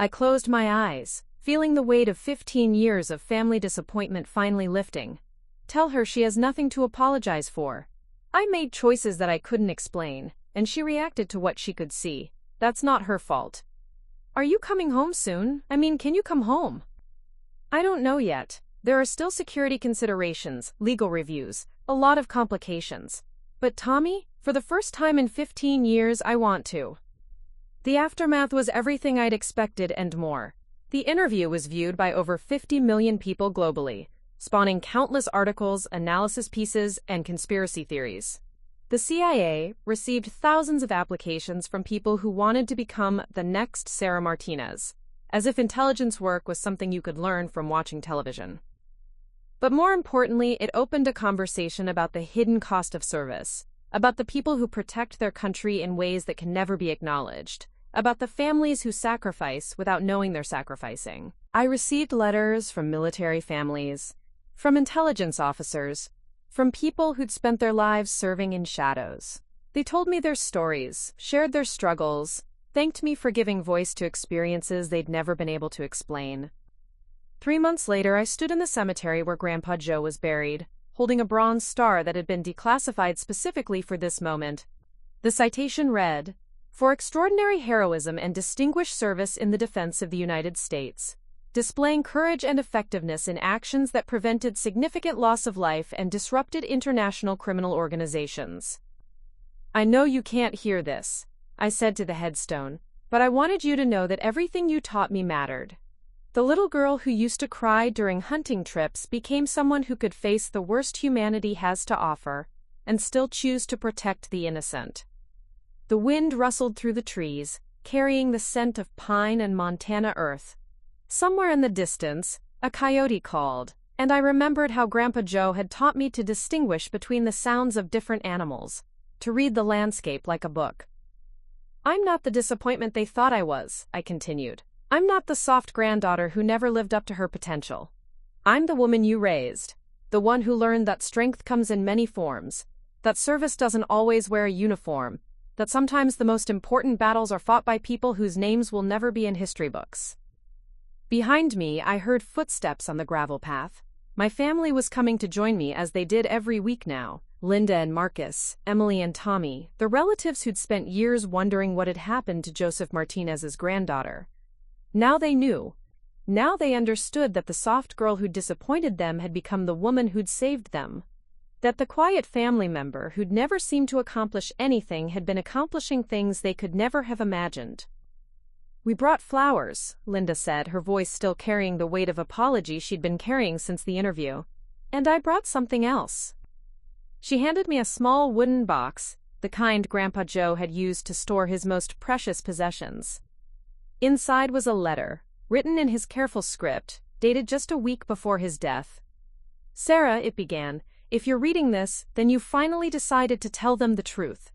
I closed my eyes, feeling the weight of 15 years of family disappointment finally lifting. Tell her she has nothing to apologize for. I made choices that I couldn't explain, and she reacted to what she could see. That's not her fault. Are you coming home soon? I mean, can you come home? I don't know yet. There are still security considerations, legal reviews, a lot of complications. But Tommy, for the first time in 15 years, I want to. The aftermath was everything I'd expected and more. The interview was viewed by over 50 million people globally, spawning countless articles, analysis pieces, and conspiracy theories. The CIA received thousands of applications from people who wanted to become the next Sarah Martinez, as if intelligence work was something you could learn from watching television. But more importantly, it opened a conversation about the hidden cost of service, about the people who protect their country in ways that can never be acknowledged, about the families who sacrifice without knowing they're sacrificing. I received letters from military families, from intelligence officers, from people who'd spent their lives serving in shadows. They told me their stories, shared their struggles, thanked me for giving voice to experiences they'd never been able to explain. 3 months later, I stood in the cemetery where Grandpa Joe was buried, holding a bronze star that had been declassified specifically for this moment. The citation read, "For extraordinary heroism and distinguished service in the defense of the United States, displaying courage and effectiveness in actions that prevented significant loss of life and disrupted international criminal organizations." I know you can't hear this, I said to the headstone, but I wanted you to know that everything you taught me mattered. The little girl who used to cry during hunting trips became someone who could face the worst humanity has to offer and still choose to protect the innocent. The wind rustled through the trees, carrying the scent of pine and Montana earth. Somewhere in the distance, a coyote called, and I remembered how Grandpa Joe had taught me to distinguish between the sounds of different animals, to read the landscape like a book. I'm not the disappointment they thought I was, I continued. I'm not the soft granddaughter who never lived up to her potential. I'm the woman you raised, the one who learned that strength comes in many forms, that service doesn't always wear a uniform, that sometimes the most important battles are fought by people whose names will never be in history books. Behind me, I heard footsteps on the gravel path. My family was coming to join me as they did every week now. Linda and Marcus, Emily and Tommy, the relatives who'd spent years wondering what had happened to Joseph Martinez's granddaughter. Now they knew. Now they understood that the soft girl who'd disappointed them had become the woman who'd saved them. That the quiet family member who'd never seemed to accomplish anything had been accomplishing things they could never have imagined. We brought flowers, Linda said, her voice still carrying the weight of apology she'd been carrying since the interview. And I brought something else. She handed me a small wooden box. the kind Grandpa Joe had used to store his most precious possessions. Inside was a letter, written in his careful script, dated just a week before his death. "Sarah," it began, "if you're reading this, then you finally decided to tell them the truth.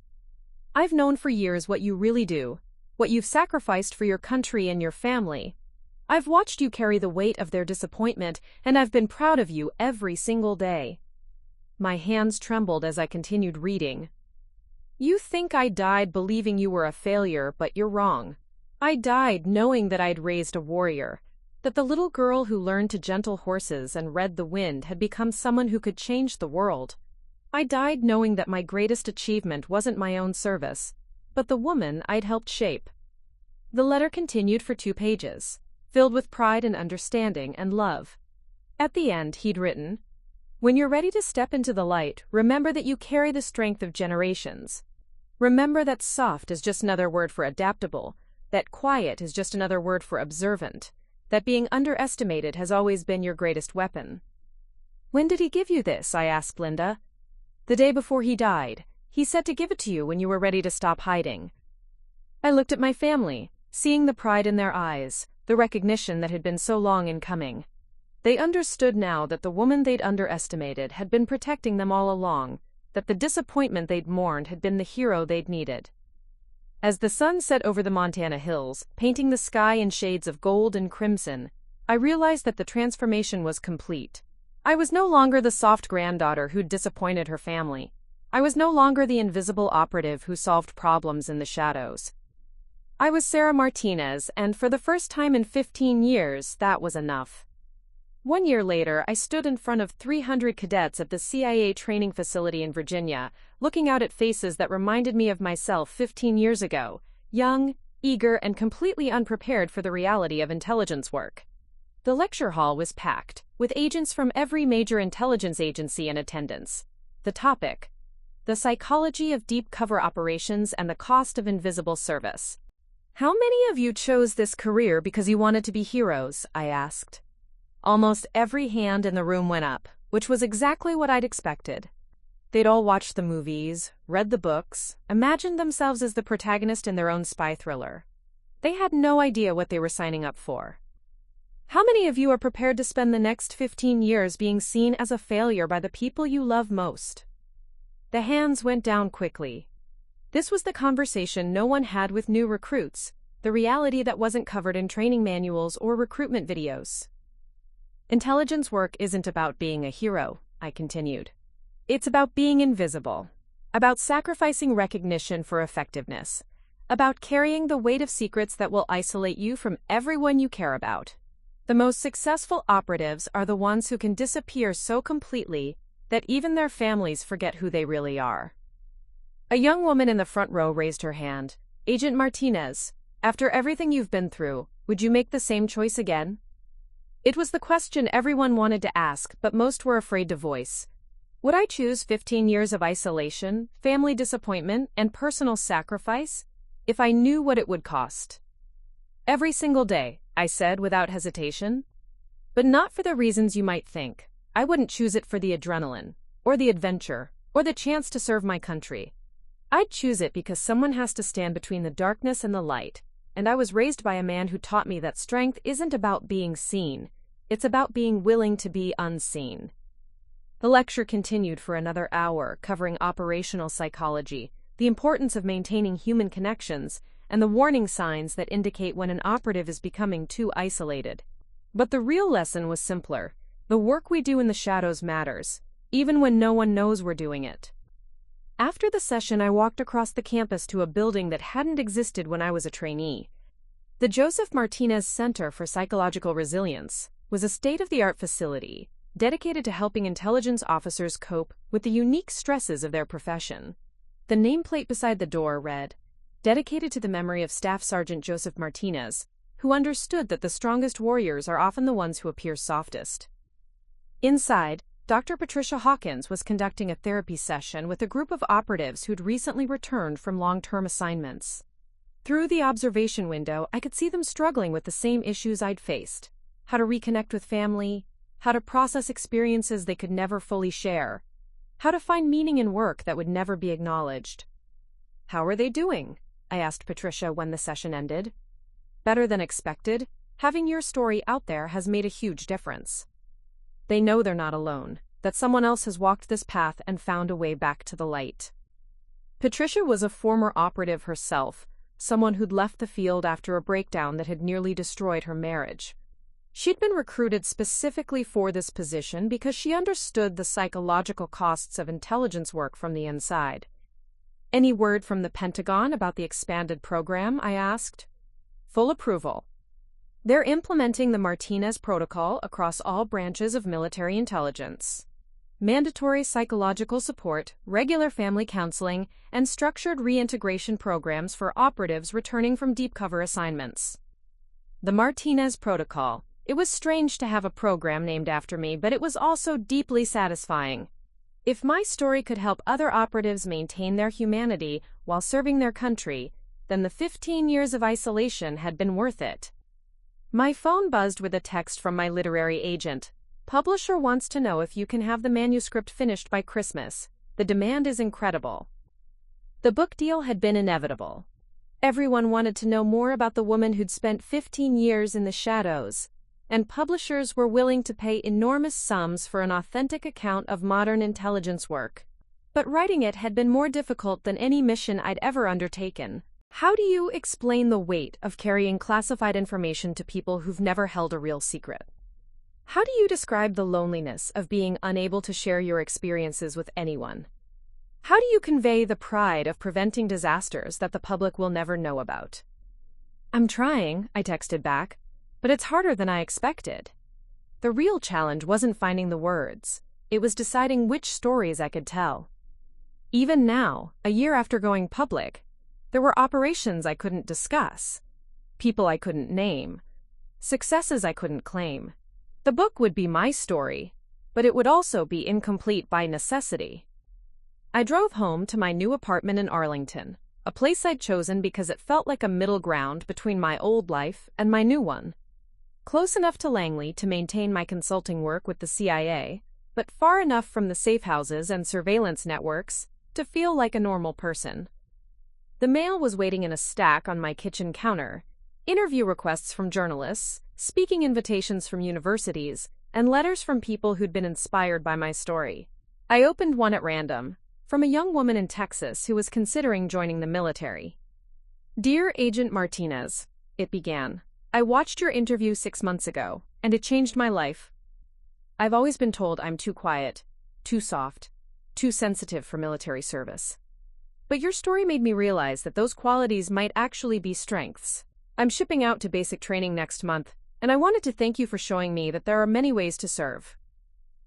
I've known for years what you really do, what you've sacrificed for your country and your family. I've watched you carry the weight of their disappointment, and I've been proud of you every single day." My hands trembled as I continued reading. "You think I died believing you were a failure, but you're wrong. I died knowing that I'd raised a warrior, that the little girl who learned to gentle horses and read the wind had become someone who could change the world. I died knowing that my greatest achievement wasn't my own service, but the woman I'd helped shape." The letter continued for 2 pages, filled with pride and understanding and love. At the end, he'd written, "When you're ready to step into the light, remember that you carry the strength of generations. Remember that soft is just another word for adaptable, that quiet is just another word for observant, that being underestimated has always been your greatest weapon." "When did he give you this?" I asked Linda. "The day before he died. He said to give it to you when you were ready to stop hiding." I looked at my family, seeing the pride in their eyes, the recognition that had been so long in coming. They understood now that the woman they'd underestimated had been protecting them all along, that the disappointment they'd mourned had been the hero they'd needed. As the sun set over the Montana hills, painting the sky in shades of gold and crimson, I realized that the transformation was complete. I was no longer the soft granddaughter who'd disappointed her family. I was no longer the invisible operative who solved problems in the shadows. I was Sarah Martinez, and for the first time in 15 years, that was enough. 1 year later, I stood in front of 300 cadets at the CIA training facility in Virginia, looking out at faces that reminded me of myself 15 years ago, young, eager, and completely unprepared for the reality of intelligence work. The lecture hall was packed, with agents from every major intelligence agency in attendance. The topic: the psychology of deep cover operations and the cost of invisible service. "How many of you chose this career because you wanted to be heroes?" I asked. Almost every hand in the room went up, which was exactly what I'd expected. They'd all watched the movies, read the books, imagined themselves as the protagonist in their own spy thriller. They had no idea what they were signing up for. "How many of you are prepared to spend the next 15 years being seen as a failure by the people you love most?" The hands went down quickly. This was the conversation no one had with new recruits, the reality that wasn't covered in training manuals or recruitment videos. "Intelligence work isn't about being a hero," I continued. "It's about being invisible, about sacrificing recognition for effectiveness, about carrying the weight of secrets that will isolate you from everyone you care about. The most successful operatives are the ones who can disappear so completely that even their families forget who they really are." A young woman in the front row raised her hand. "Agent Martinez, after everything you've been through, would you make the same choice again?" It was the question everyone wanted to ask, but most were afraid to voice. Would I choose 15 years of isolation, family disappointment, and personal sacrifice if I knew what it would cost? "Every single day," I said without hesitation. "But not for the reasons you might think. I wouldn't choose it for the adrenaline, or the adventure, or the chance to serve my country. I'd choose it because someone has to stand between the darkness and the light, and I was raised by a man who taught me that strength isn't about being seen, it's about being willing to be unseen." The lecture continued for another hour, covering operational psychology, the importance of maintaining human connections, and the warning signs that indicate when an operative is becoming too isolated. But the real lesson was simpler. The work we do in the shadows matters, even when no one knows we're doing it. After the session, I walked across the campus to a building that hadn't existed when I was a trainee. The Joseph Martinez Center for Psychological Resilience was a state-of-the-art facility dedicated to helping intelligence officers cope with the unique stresses of their profession. The nameplate beside the door read, "Dedicated to the memory of Staff Sergeant Joseph Martinez, who understood that the strongest warriors are often the ones who appear softest." Inside, Dr. Patricia Hawkins was conducting a therapy session with a group of operatives who'd recently returned from long-term assignments. Through the observation window, I could see them struggling with the same issues I'd faced: how to reconnect with family, how to process experiences they could never fully share, how to find meaning in work that would never be acknowledged. "How are they doing?" I asked Patricia when the session ended. "Better than expected. Having your story out there has made a huge difference. They know they're not alone, that someone else has walked this path and found a way back to the light." Patricia was a former operative herself, someone who'd left the field after a breakdown that had nearly destroyed her marriage. She'd been recruited specifically for this position because she understood the psychological costs of intelligence work from the inside. "Any word from the Pentagon about the expanded program?" I asked. "Full approval. They're implementing the Martinez Protocol across all branches of military intelligence. Mandatory psychological support, regular family counseling, and structured reintegration programs for operatives returning from deep cover assignments." The Martinez Protocol. It was strange to have a program named after me, but it was also deeply satisfying. If my story could help other operatives maintain their humanity while serving their country, then the 15 years of isolation had been worth it. My phone buzzed with a text from my literary agent. "Publisher wants to know if you can have the manuscript finished by Christmas. The demand is incredible." The book deal had been inevitable. Everyone wanted to know more about the woman who'd spent 15 years in the shadows, and publishers were willing to pay enormous sums for an authentic account of modern intelligence work. But writing it had been more difficult than any mission I'd ever undertaken. How do you explain the weight of carrying classified information to people who've never held a real secret? How do you describe the loneliness of being unable to share your experiences with anyone? How do you convey the pride of preventing disasters that the public will never know about? "I'm trying," I texted back, "but it's harder than I expected." The real challenge wasn't finding the words. It was deciding which stories I could tell. Even now, a year after going public, there were operations I couldn't discuss, people I couldn't name, successes I couldn't claim. The book would be my story, but it would also be incomplete by necessity. I drove home to my new apartment in Arlington, a place I'd chosen because it felt like a middle ground between my old life and my new one. Close enough to Langley to maintain my consulting work with the CIA, but far enough from the safe houses and surveillance networks to feel like a normal person. The mail was waiting in a stack on my kitchen counter: interview requests from journalists, speaking invitations from universities, and letters from people who'd been inspired by my story. I opened one at random, from a young woman in Texas who was considering joining the military. "Dear Agent Martinez," it began, "I watched your interview 6 months ago, and it changed my life. I've always been told I'm too quiet, too soft, too sensitive for military service. But your story made me realize that those qualities might actually be strengths. I'm shipping out to basic training next month, and I wanted to thank you for showing me that there are many ways to serve."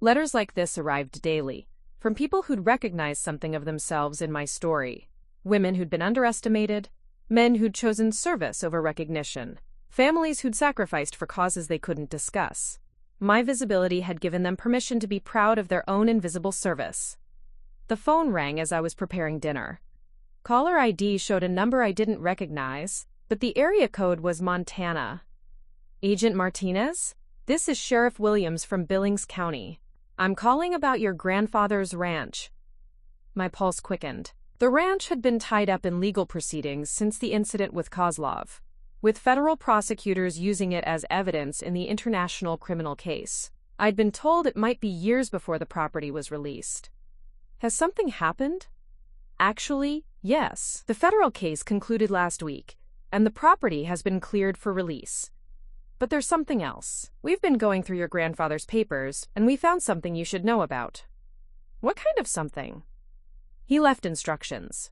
Letters like this arrived daily, from people who'd recognized something of themselves in my story. Women who'd been underestimated, men who'd chosen service over recognition, families who'd sacrificed for causes they couldn't discuss. My visibility had given them permission to be proud of their own invisible service. The phone rang as I was preparing dinner. Caller ID showed a number I didn't recognize, but the area code was Montana. "Agent Martinez? This is Sheriff Williams from Billings County. I'm calling about your grandfather's ranch." My pulse quickened. The ranch had been tied up in legal proceedings since the incident with Kozlov, with federal prosecutors using it as evidence in the international criminal case. I'd been told it might be years before the property was released. Has something happened? Actually, yes. The federal case concluded last week, and the property has been cleared for release. But there's something else. We've been going through your grandfather's papers, and we found something you should know about. What kind of something? He left instructions.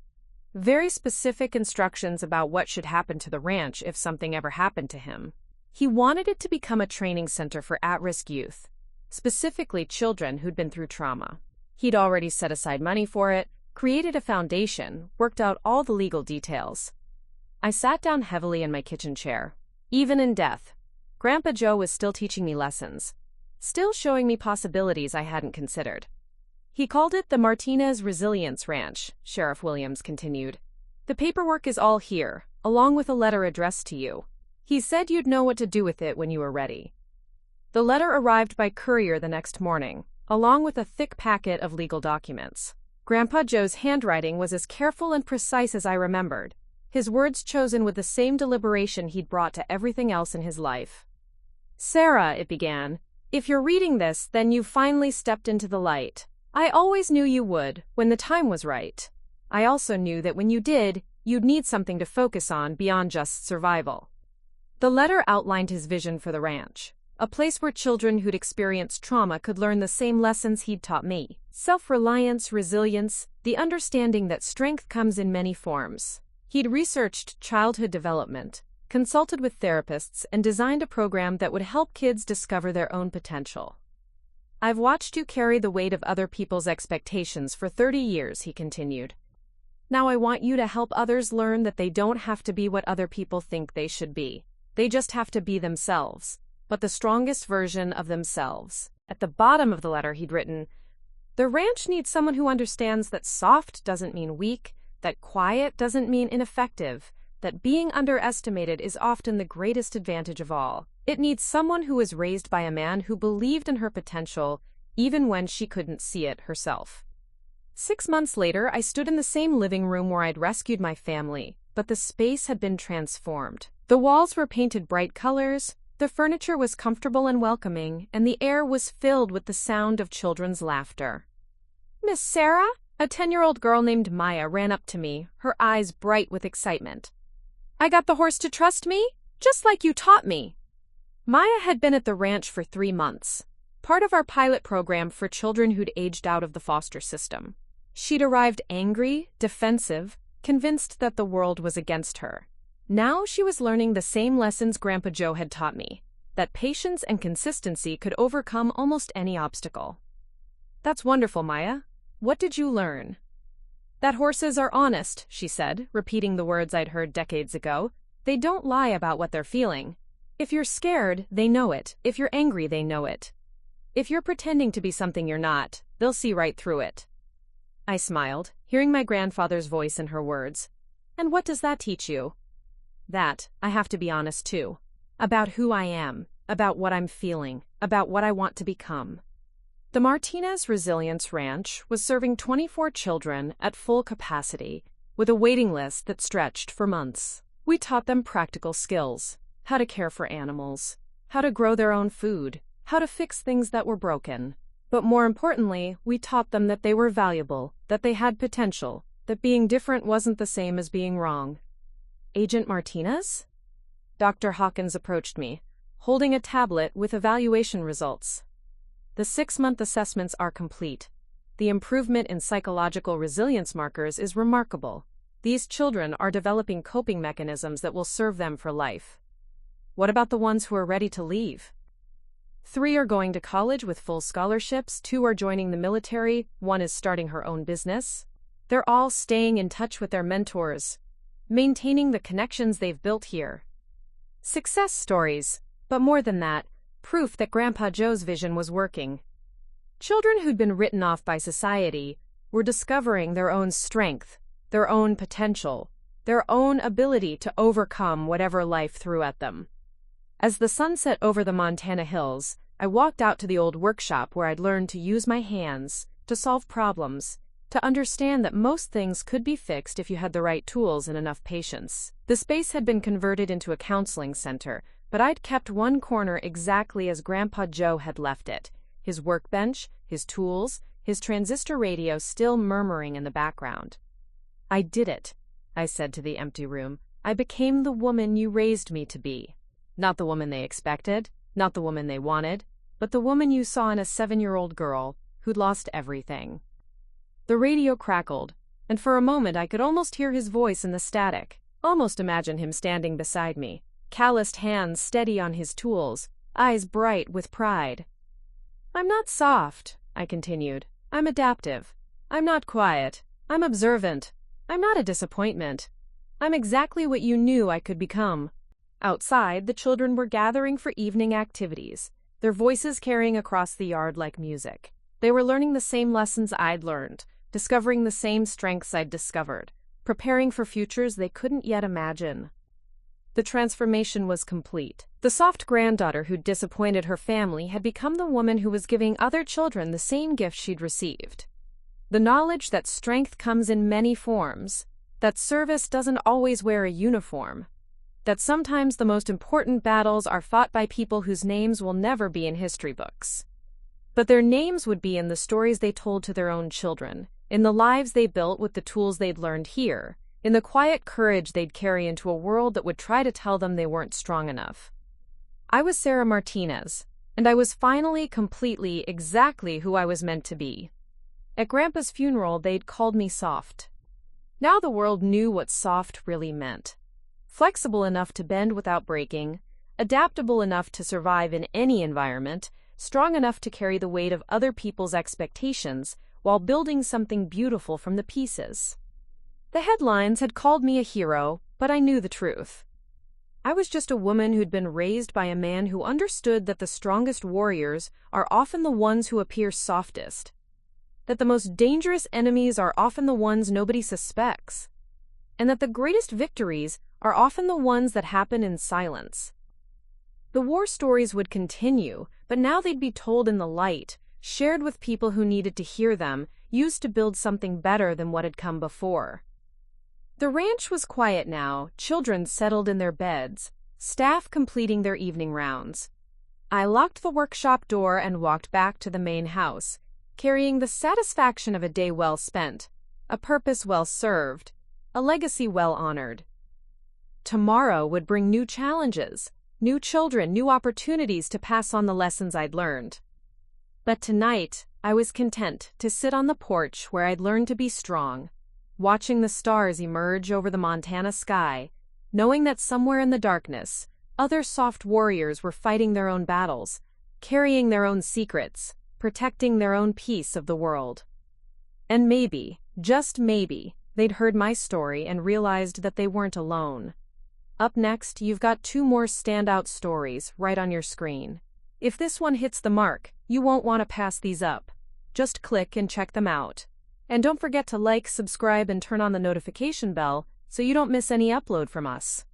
Very specific instructions about what should happen to the ranch if something ever happened to him. He wanted it to become a training center for at-risk youth, specifically children who'd been through trauma. He'd already set aside money for it, created a foundation, worked out all the legal details. I sat down heavily in my kitchen chair. Even in death, Grandpa Joe was still teaching me lessons, still showing me possibilities I hadn't considered. He called it the Martinez Resilience Ranch, Sheriff Williams continued. The paperwork is all here, along with a letter addressed to you. He said you'd know what to do with it when you were ready. The letter arrived by courier the next morning, along with a thick packet of legal documents. Grandpa Joe's handwriting was as careful and precise as I remembered, his words chosen with the same deliberation he'd brought to everything else in his life. "Sarah," it began, "if you're reading this, then you've finally stepped into the light. I always knew you would, when the time was right. I also knew that when you did, you'd need something to focus on beyond just survival." The letter outlined his vision for the ranch, a place where children who'd experienced trauma could learn the same lessons he'd taught me: self-reliance, resilience, the understanding that strength comes in many forms. He'd researched childhood development, consulted with therapists, and designed a program that would help kids discover their own potential. "I've watched you carry the weight of other people's expectations for 30 years, he continued. "Now I want you to help others learn that they don't have to be what other people think they should be. They just have to be themselves, but the strongest version of themselves." At the bottom of the letter he'd written, "The ranch needs someone who understands that soft doesn't mean weak, that quiet doesn't mean ineffective, that being underestimated is often the greatest advantage of all. It needs someone who was raised by a man who believed in her potential, even when she couldn't see it herself." 6 months later, I stood in the same living room where I'd rescued my family, but the space had been transformed. The walls were painted bright colors, the furniture was comfortable and welcoming, and the air was filled with the sound of children's laughter. "Miss Sarah?" A 10-year-old girl named Maya ran up to me, her eyes bright with excitement. "I got the horse to trust me, just like you taught me." Maya had been at the ranch for 3 months, part of our pilot program for children who'd aged out of the foster system. She'd arrived angry, defensive, convinced that the world was against her. Now she was learning the same lessons Grandpa Joe had taught me, that patience and consistency could overcome almost any obstacle. "That's wonderful, Maya. What did you learn?" "That horses are honest," she said, repeating the words I'd heard decades ago. "They don't lie about what they're feeling. If you're scared, they know it. If you're angry, they know it. If you're pretending to be something you're not, they'll see right through it." I smiled, hearing my grandfather's voice in her words. "And what does that teach you?" "That I have to be honest too. About who I am, about what I'm feeling, about what I want to become." The Martinez Resilience Ranch was serving 24 children at full capacity, with a waiting list that stretched for months. We taught them practical skills: how to care for animals, how to grow their own food, how to fix things that were broken. But more importantly, we taught them that they were valuable, that they had potential, that being different wasn't the same as being wrong. "Agent Martinez?" Dr. Hawkins approached me, holding a tablet with evaluation results. "The 6-month assessments are complete. The improvement in psychological resilience markers is remarkable. These children are developing coping mechanisms that will serve them for life." "What about the ones who are ready to leave?" 3 are going to college with full scholarships, 2 are joining the military, 1 is starting her own business. They're all staying in touch with their mentors, maintaining the connections they've built here. Success stories, but more than that, proof that Grandpa Joe's vision was working. Children who'd been written off by society were discovering their own strength, their own potential, their own ability to overcome whatever life threw at them. As the sun set over the Montana hills, I walked out to the old workshop where I'd learned to use my hands, to solve problems, to understand that most things could be fixed if you had the right tools and enough patience. The space had been converted into a counseling center, but I'd kept one corner exactly as Grandpa Joe had left it: his workbench, his tools, his transistor radio still murmuring in the background. "I did it," I said to the empty room. "I became the woman you raised me to be. Not the woman they expected, not the woman they wanted, but the woman you saw in a 7-year-old girl who'd lost everything." The radio crackled, and for a moment I could almost hear his voice in the static, almost imagine him standing beside me, calloused hands steady on his tools, eyes bright with pride. "I'm not soft," I continued. "I'm adaptive. I'm not quiet. I'm observant. I'm not a disappointment. I'm exactly what you knew I could become." Outside, the children were gathering for evening activities, their voices carrying across the yard like music. They were learning the same lessons I'd learned, discovering the same strengths I'd discovered, preparing for futures they couldn't yet imagine. The transformation was complete. The soft granddaughter who'd disappointed her family had become the woman who was giving other children the same gift she'd received. The knowledge that strength comes in many forms, that service doesn't always wear a uniform, that sometimes the most important battles are fought by people whose names will never be in history books. But their names would be in the stories they told to their own children, in the lives they built with the tools they'd learned here, in the quiet courage they'd carry into a world that would try to tell them they weren't strong enough. I was Sarah Martinez, and I was finally, completely, exactly who I was meant to be. At Grandpa's funeral, they'd called me soft. Now the world knew what soft really meant. Flexible enough to bend without breaking, adaptable enough to survive in any environment, strong enough to carry the weight of other people's expectations while building something beautiful from the pieces. The headlines had called me a hero, but I knew the truth. I was just a woman who'd been raised by a man who understood that the strongest warriors are often the ones who appear softest, that the most dangerous enemies are often the ones nobody suspects, and that the greatest victories are often the ones that happen in silence. The war stories would continue, but now they'd be told in the light, shared with people who needed to hear them, used to build something better than what had come before. The ranch was quiet now, children settled in their beds, staff completing their evening rounds. I locked the workshop door and walked back to the main house, carrying the satisfaction of a day well spent, a purpose well served, a legacy well honored. Tomorrow would bring new challenges, new children, new opportunities to pass on the lessons I'd learned. But tonight, I was content to sit on the porch where I'd learned to be strong, watching the stars emerge over the Montana sky, knowing that somewhere in the darkness, other soft warriors were fighting their own battles, carrying their own secrets, protecting their own piece of the world. And maybe, just maybe, they'd heard my story and realized that they weren't alone. Up next, you've got 2 more standout stories right on your screen. If this one hits the mark, you won't want to pass these up. Just click and check them out. And don't forget to like, subscribe, and turn on the notification bell so you don't miss any upload from us.